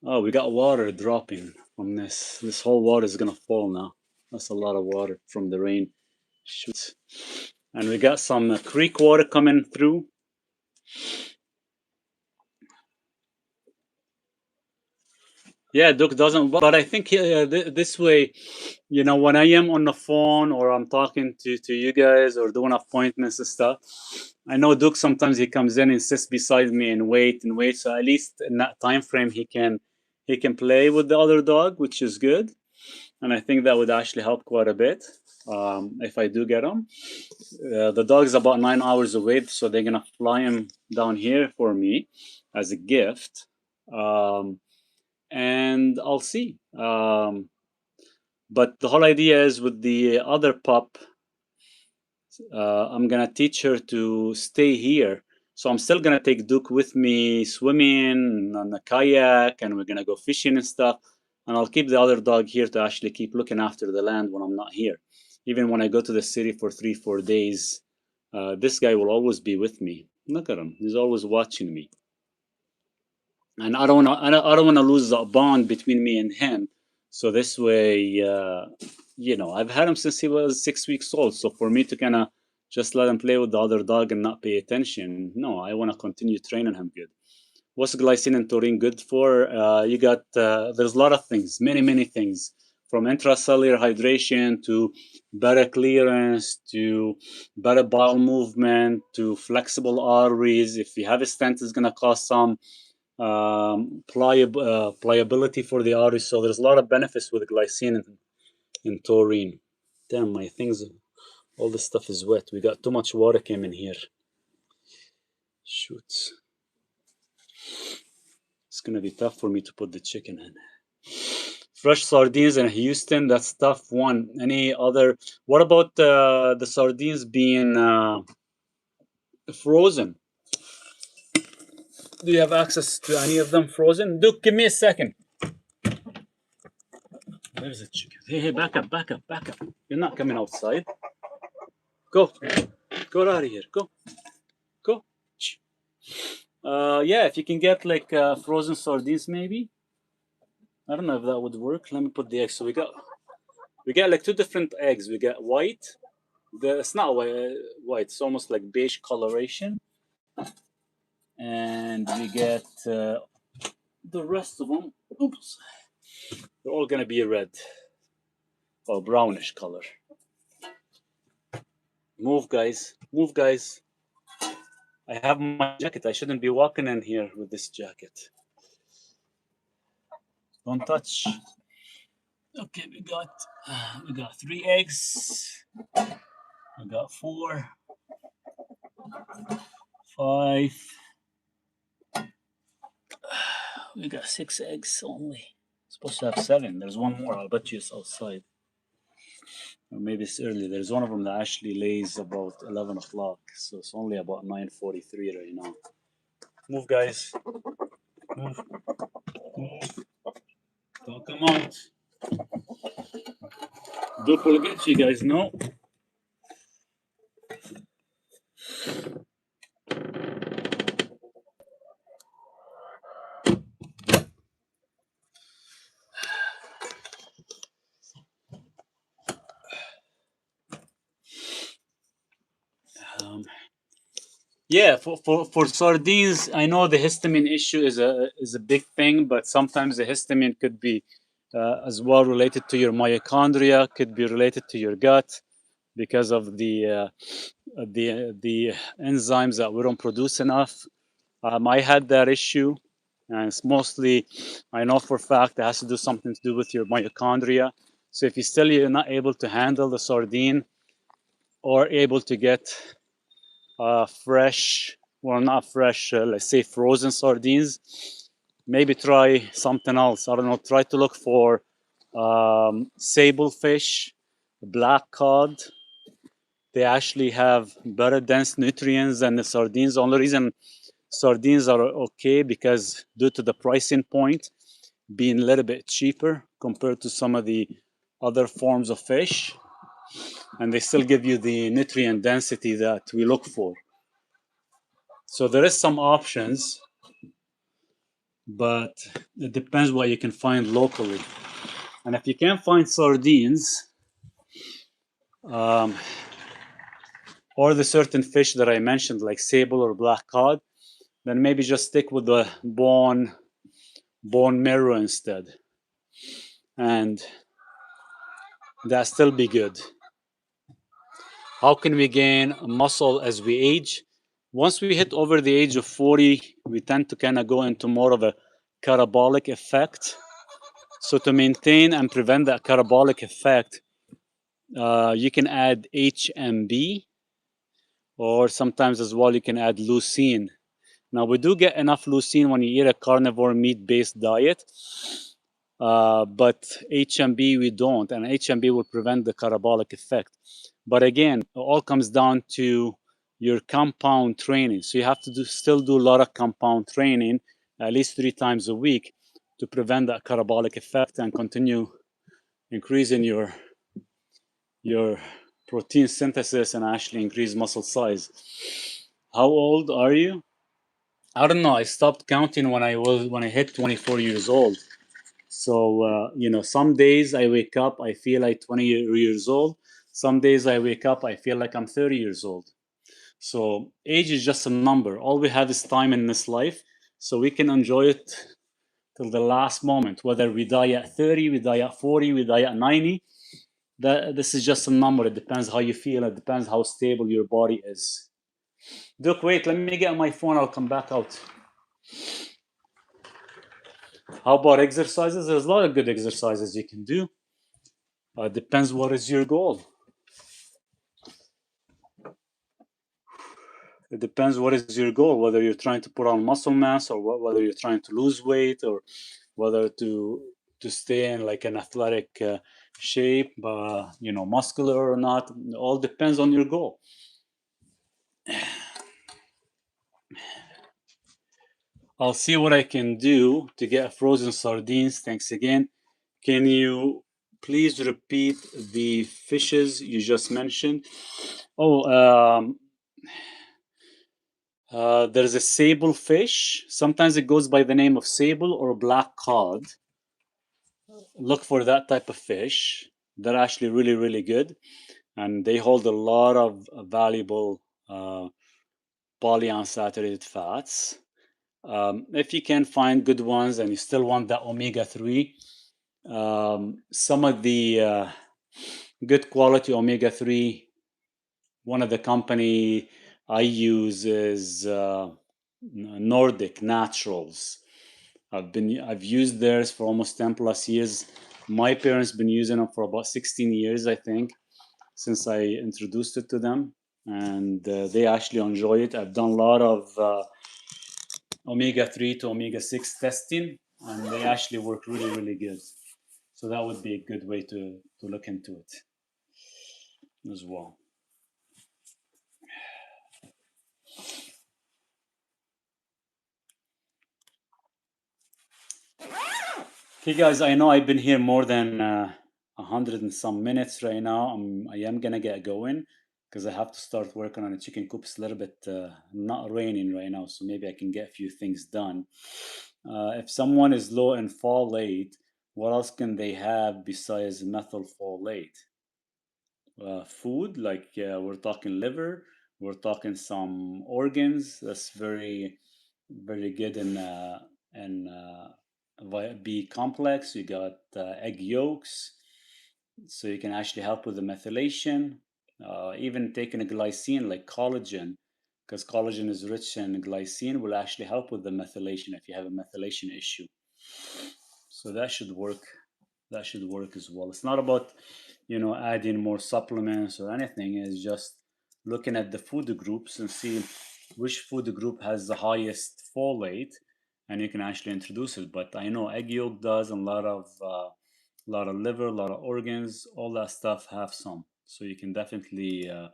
Oh, we got water dropping from this. This whole water is gonna fall now. That's a lot of water from the rain. Shoot. And we got some creek water coming through. Yeah, Duke doesn't, but I think this way, when I am on the phone or I'm talking to you guys or doing appointments and stuff, I know Duke sometimes he comes in and sits beside me and wait. So at least in that time frame, he can play with the other dog, which is good. And I think that would actually help quite a bit if I do get him. The dog is about 9 hours away, so they're gonna fly him down here for me as a gift. And I'll see. But the whole idea is with the other pup, I'm gonna teach her to stay here. So I'm still gonna take Duke with me swimming on the kayak, and we're gonna go fishing and stuff. And I'll keep the other dog here to actually keep looking after the land when I'm not here. Even when I go to the city for 3-4 days, this guy will always be with me. Look at him; he's always watching me. And I don't want to lose that bond between me and him. So this way, I've had him since he was 6 weeks old. So for me to kind of just let him play with the other dog and not pay attention, no, I want to continue training him good. What's glycine and taurine good for? You got there's a lot of things, many things, from intracellular hydration to better clearance to better bowel movement to flexible arteries. If you have a stent, it's gonna cause some pliability for the arteries. So there's a lot of benefits with glycine and taurine. Damn, my things, all this stuff is wet. We got too much water came in here. Shoot. It's gonna be tough for me to put the chicken in. Fresh sardines in Houston, that's tough one. Any other? What about the sardines being frozen? Do you have access to any of them frozen? Duke, give me a second. There's a chicken. Hey, back up. You're not coming outside. Go out of here. Go. Yeah, if you can get like frozen sardines, maybe. I don't know if that would work. Let me put the eggs. So we got like 2 different eggs. We got white. It's not white. It's almost like beige coloration. And we get the rest of them. Oops. They're all gonna be red or brownish color. Move, guys. I have my jacket. I shouldn't be walking in here with this jacket. Don't touch. Okay, we got 3 eggs. We got 4, 5. We got 6 eggs only. Supposed to have 7. There's one more. I'll bet you it's outside. Or maybe it's early. There's one of them that actually lays about 11 o'clock. So it's only about 9:43 right now. Move, guys. Move. Move. Don't come out. Duke will get you guys, no? Yeah, for sardines, I know the histamine issue is a big thing, but sometimes the histamine could be as well related to your mitochondria, could be related to your gut because of the enzymes that we don't produce enough. I had that issue, and it's mostly, I know for a fact, it has to do something to do with your mitochondria. So if you're not able to handle the sardine or able to get fresh, well, not fresh, let's say frozen sardines, maybe try something else. I don't know, try to look for sable fish, black cod. They actually have better dense nutrients than the sardines. The only reason sardines are okay because due to the pricing point being a little bit cheaper compared to some of the other forms of fish, and they still give you the nutrient density that we look for. So there is some options, but it depends what you can find locally. And if you can't find sardines, or the certain fish that I mentioned, like sable or black cod, then maybe just stick with the bone marrow instead, and that still be good. How can we gain muscle as we age? Once we hit over the age of 40, we tend to kind of go into more of a catabolic effect. So to maintain and prevent that catabolic effect, you can add HMB, or sometimes as well you can add leucine. Now we do get enough leucine when you eat a carnivore meat-based diet, but HMB we don't, and HMB will prevent the catabolic effect. But again, it all comes down to your compound training. So you have to still do a lot of compound training, at least 3 times a week, to prevent that catabolic effect and continue increasing your protein synthesis and actually increase muscle size. How old are you? I don't know. I stopped counting when I hit 24 years old. So some days I wake up, I feel like 20 years old. Some days I wake up, I feel like I'm 30 years old. So age is just a number. All we have is time in this life, so we can enjoy it till the last moment. Whether we die at 30, we die at 40, we die at 90. This is just a number. It depends how you feel. It depends how stable your body is. Duke, wait, let me get my phone. I'll come back out. How about exercises? There's a lot of good exercises you can do. Depends what is your goal. It depends what is your goal, whether you're trying to put on muscle mass or whether you're trying to lose weight or whether to stay in like an athletic shape, muscular or not. It all depends on your goal. I'll see what I can do to get frozen sardines. Thanks again. Can you please repeat the fishes you just mentioned? There's a sable fish. Sometimes it goes by the name of sable or black cod. Look for that type of fish. They're actually really, really good. And they hold a lot of valuable polyunsaturated fats. If you can find good ones and you still want that omega-3, some of the good quality omega-3, one of the company I use is Nordic Naturals. I've used theirs for almost 10 plus years. My parents been using them for about 16 years, I think, since I introduced it to them, and they actually enjoy it. I've done a lot of omega-3 to omega-6 testing, and they actually work really, really good. So that would be a good way to look into it as well. Okay, guys, I know I've been here more than 100 and some minutes right now. I am gonna get going because I have to start working on a chicken coop. It's a little bit not raining right now, so maybe I can get a few things done. If someone is low in folate, what else can they have besides methylfolate? Food, like we're talking liver, we're talking some organs. That's very, very good in B complex. You got egg yolks, so you can actually help with the methylation. Even taking a glycine like collagen, because collagen is rich in glycine, will actually help with the methylation if you have a methylation issue. So that should work. That should work as well. It's not about, adding more supplements or anything. It's just looking at the food groups and see which food group has the highest folate, and you can actually introduce it. But I know egg yolk does, and a lot of liver, a lot of organs, all that stuff have some. So you can definitely uh,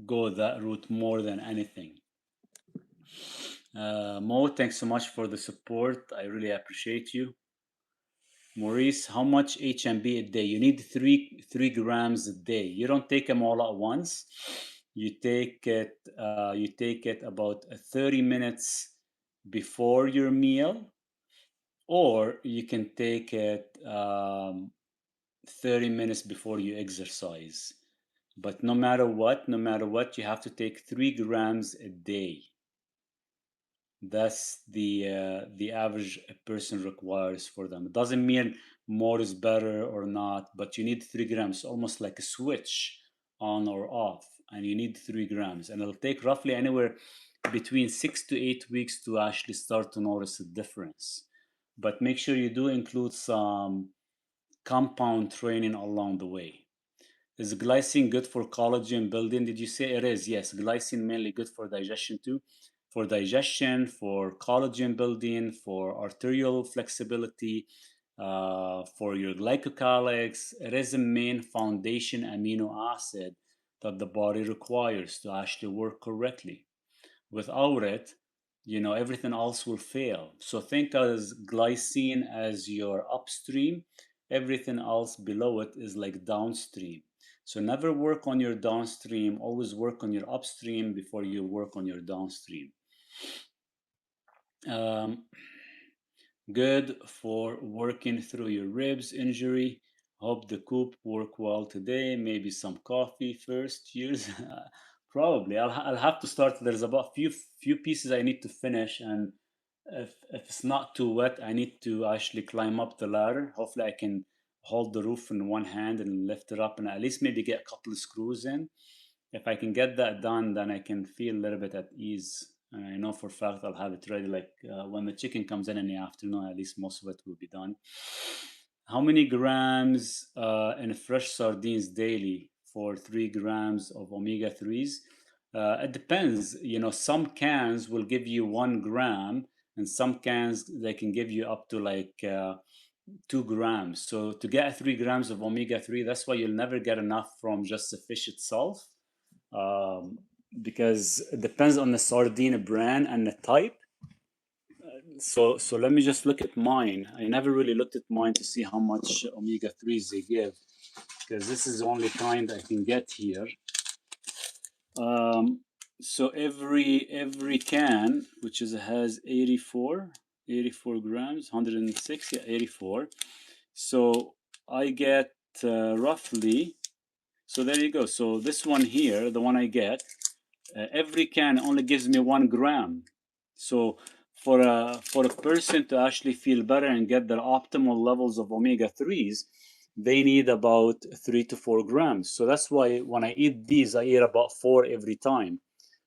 go that route more than anything. Mo, thanks so much for the support. I really appreciate you. Maurice, how much HMB a day? You need three grams a day. You don't take them all at once. You take it about 30 minutes before your meal, or you can take it 30 minutes before you exercise. But no matter what, you have to take 3 grams a day. That's the average a person requires for them. It doesn't mean more is better or not, but you need 3 grams, almost like a switch on or off, and you need 3 grams, and it'll take roughly anywhere between 6 to 8 weeks to actually start to notice a difference. But make sure you do include some compound training along the way. Is glycine good for collagen building? Did you say it is? Yes, glycine mainly good for digestion too. For digestion, for collagen building, for arterial flexibility, for your glycocalyx. It is a main foundation amino acid that the body requires to actually work correctly. Without it, everything else will fail. So think as glycine as your upstream, everything else below it is like downstream. So never work on your downstream, always work on your upstream before you work on your downstream. Um, Good for working through your ribs injury. Hope the coop work well today. Maybe some coffee first. Cheers. Probably. I'll have to start. There's about few pieces I need to finish, and if it's not too wet, I need to actually climb up the ladder. Hopefully, I can hold the roof in one hand and lift it up, and at least maybe get a couple of screws in. If I can get that done, then I can feel a little bit at ease. And I know for a fact I'll have it ready. Like when the chicken comes in the afternoon, at least most of it will be done. How many grams in fresh sardines daily for 3 grams of omega 3s? It depends. Some cans will give you 1 gram, and some cans they can give you up to like 2 grams. So to get 3 grams of omega 3, that's why you'll never get enough from just the fish itself, um, because it depends on the sardine brand and the type. So let me just look at mine. I never really looked at mine to see how much omega 3s they give, because this is the only kind I can get here. So every can, which has 84 grams, 106, yeah, 84. So I get roughly. So there you go. So this one here, the one I get, every can only gives me 1 gram. So for a person to actually feel better and get their optimal levels of omega 3s, they need about 3 to 4 grams. So that's why when I eat these, I eat about 4 every time.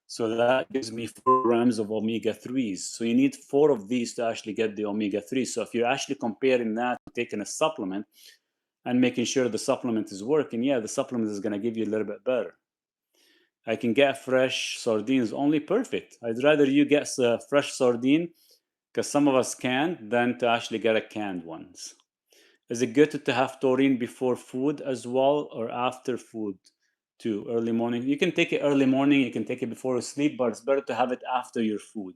So that gives me 4 grams of omega 3s. So you need 4 of these to actually get the omega 3s. So if you're actually comparing that to taking a supplement and making sure the supplement is working, yeah, the supplement is going to give you a little bit better. I can get fresh sardines only perfect. I'd rather you get a fresh sardine because some of us can't, than to actually get a canned ones. Is it good to have taurine before food as well or after food too? Early morning. You can take it early morning, you can take it before you sleep, but it's better to have it after your food.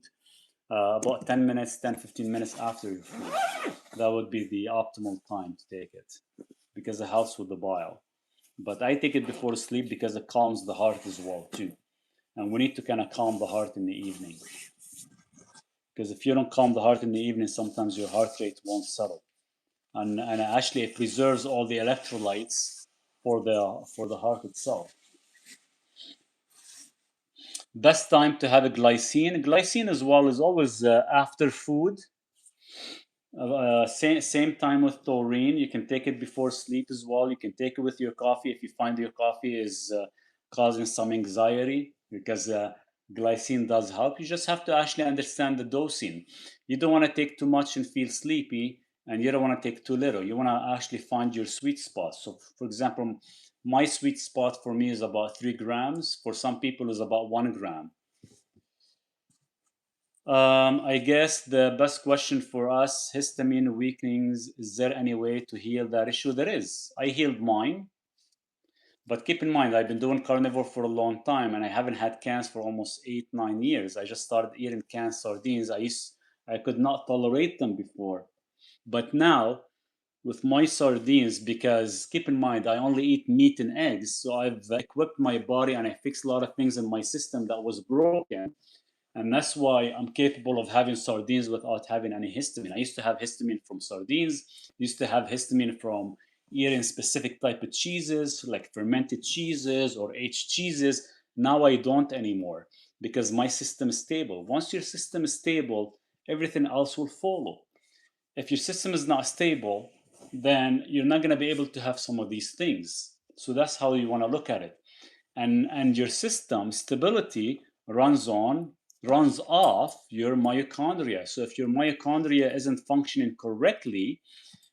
About 10 minutes, 10, 15 minutes after your food. That would be the optimal time to take it because it helps with the bile. But I take it before sleep because it calms the heart as well too. And we need to kind of calm the heart in the evening. Because if you don't calm the heart in the evening, sometimes your heart rate won't settle. And actually it preserves all the electrolytes for the heart itself. Best time to have a glycine. Glycine as well is always after food. Same time with taurine. You can take it before sleep as well. You can take it with your coffee if you find your coffee is causing some anxiety because glycine does help. You just have to actually understand the dosing. You don't want to take too much and feel sleepy, and you don't want to take too little. You want to actually find your sweet spot. So, for example, my sweet spot for me is about 3 grams. For some people, is about 1 gram. I guess the best question for us, histamine weakenings, is there any way to heal that issue? There is. I healed mine, but keep in mind, I've been doing carnivore for a long time and I haven't had cans for almost 8, 9 years. I just started eating canned sardines. I could not tolerate them before. But now, with my sardines, because keep in mind, I only eat meat and eggs, so I've equipped my body and I fixed a lot of things in my system that was broken, and that's why I'm capable of having sardines without having any histamine. I used to have histamine from sardines, used to have histamine from eating specific type of cheeses, like fermented cheeses or aged cheeses. Now I don't anymore because my system is stable. Once your system is stable, everything else will follow. If your system is not stable, then you're not going to be able to have some of these things. So that's how you want to look at it. And your system stability runs off your mitochondria. So if your mitochondria isn't functioning correctly,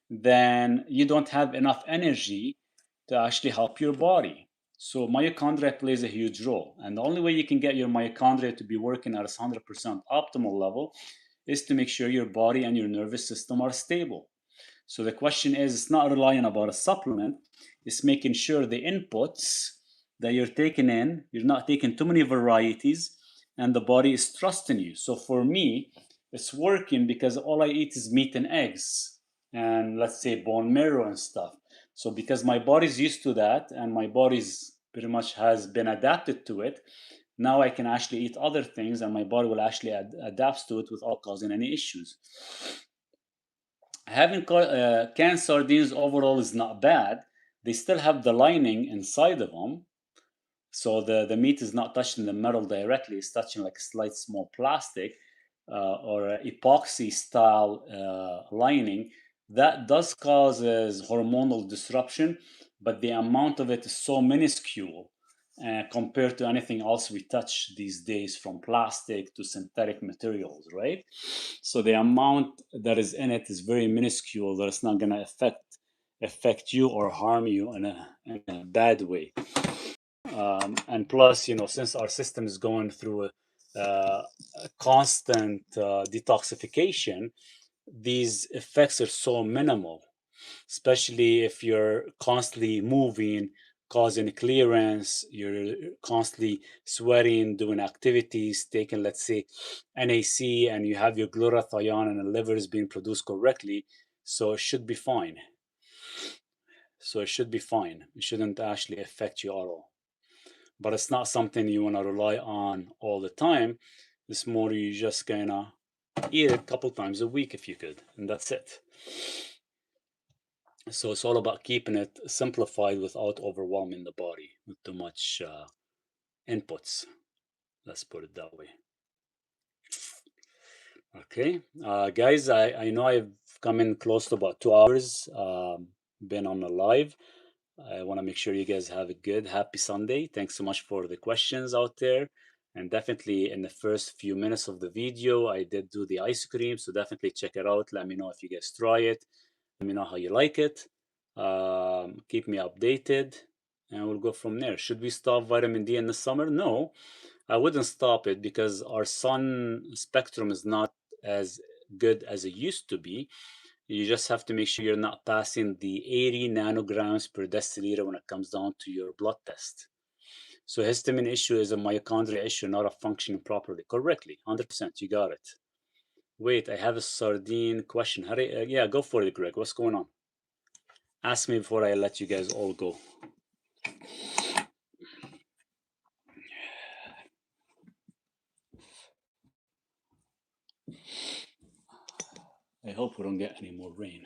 then you don't have enough energy to actually help your body. So mitochondria plays a huge role. And the only way you can get your mitochondria to be working at a 100% optimal level is to make sure your body and your nervous system are stable. So the question is, it's not relying about a supplement, it's making sure the inputs that you're taking in, you're not taking too many varieties, and the body is trusting you. So for me, it's working because all I eat is meat and eggs, and let's say bone marrow and stuff. So because my body's used to that, and my body's pretty much has been adapted to it, now I can actually eat other things, and my body will actually adapt to it without causing any issues. Having canned sardines overall is not bad. They still have the lining inside of them, so the meat is not touching the metal directly. It's touching like a slight small plastic or a epoxy style lining. That does causes hormonal disruption, but the amount of it is so minuscule compared to anything else we touch these days, from plastic to synthetic materials, right? So the amount that is in it is very minuscule, that it's not going to affect you or harm you in a bad way. And plus, since our system is going through a constant detoxification, these effects are so minimal, especially if you're constantly moving, causing clearance, you're constantly sweating, doing activities, taking, let's say, NAC, and you have your glutathione and the liver is being produced correctly. So it should be fine. It shouldn't actually affect you at all. But it's not something you want to rely on all the time. It's more you just gonna eat it a couple times a week if you could, and that's it. So it's all about keeping it simplified without overwhelming the body with too much inputs. Let's put it that way. Okay, guys, I know I've come in close to about 2 hours, been on a live. I want to make sure you guys have a good, happy Sunday. Thanks so much for the questions out there. And definitely in the first few minutes of the video, I did do the ice cream. So definitely check it out. Let me know if you guys try it. Let me know how you like it. Keep me updated and we'll go from there. Should we stop vitamin D in the summer? No, I wouldn't stop it because our sun spectrum is not as good as it used to be. You just have to make sure you're not passing the 80 nanograms per deciliter when it comes down to your blood test. So histamine issue is a mitochondria issue, not a functioning properly, correctly, 100%. You got it. Wait, I have a sardine question. Hurry, yeah, go for it, Greg. What's going on? Ask me before I let you guys all go. I hope we don't get any more rain.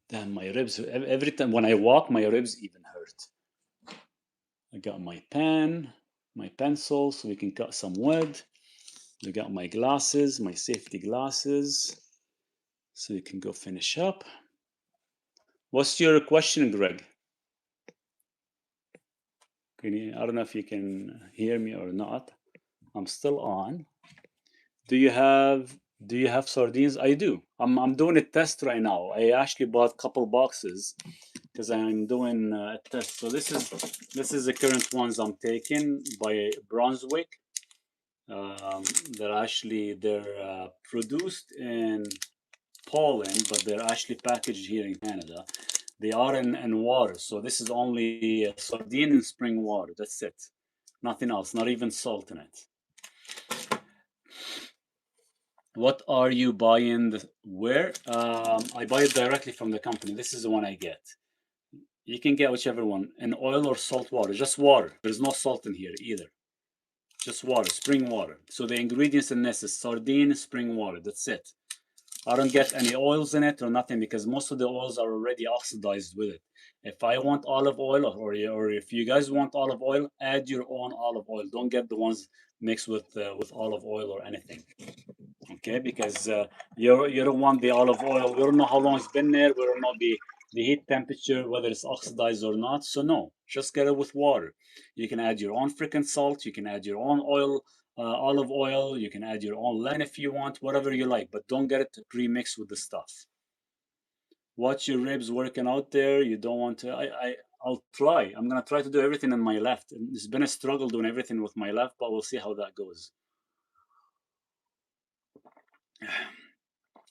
Damn, my ribs, every time when I walk, my ribs even hurt. I got my pen, my pencil, so we can cut some wood. I got my glasses, my safety glasses, so we can go finish up. What's your question, Greg? I don't know if you can hear me or not. I'm still on. Do you have sardines? I do. I'm doing a test right now. I actually bought a couple boxes because I'm doing a test. So this is the current ones I'm taking by Brunswick. They're produced in Poland, but they're actually packaged here in Canada. They are in water, so this is only sardine and spring water. That's it. Nothing else. Not even salt in it. What are you buying? Where? I buy it directly from the company. This is the one I get. You can get whichever one, in oil or salt water. Just water. There's no salt in here either. Just water, spring water. So the ingredients in this is sardine, spring water. That's it. I don't get any oils in it or nothing because most of the oils are already oxidized with it. If I want olive oil, or if you guys want olive oil, add your own olive oil. Don't get the ones mixed with olive oil or anything. Okay, because you don't want the olive oil. We don't know how long it's been there. We don't know the heat temperature, whether it's oxidized or not. So no, just get it with water. You can add your own freaking salt. You can add your own oil, olive oil. You can add your own lemon if you want, whatever you like. But don't get it pre-mixed with the stuff. Watch your ribs working out there. You don't want to. I'll try. I'm gonna try to do everything in my left. It's been a struggle doing everything with my left, but we'll see how that goes.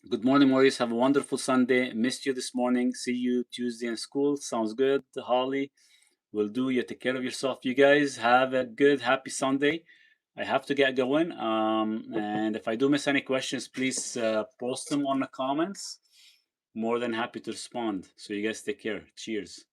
Good morning, Maurice. Have a wonderful Sunday. Missed you this morning. See you Tuesday in school. Sounds good. Holly, will do. You take care of yourself. You guys have a good, happy Sunday. I have to get going. And if I do miss any questions, please post them on the comments. More than happy to respond. So you guys take care. Cheers.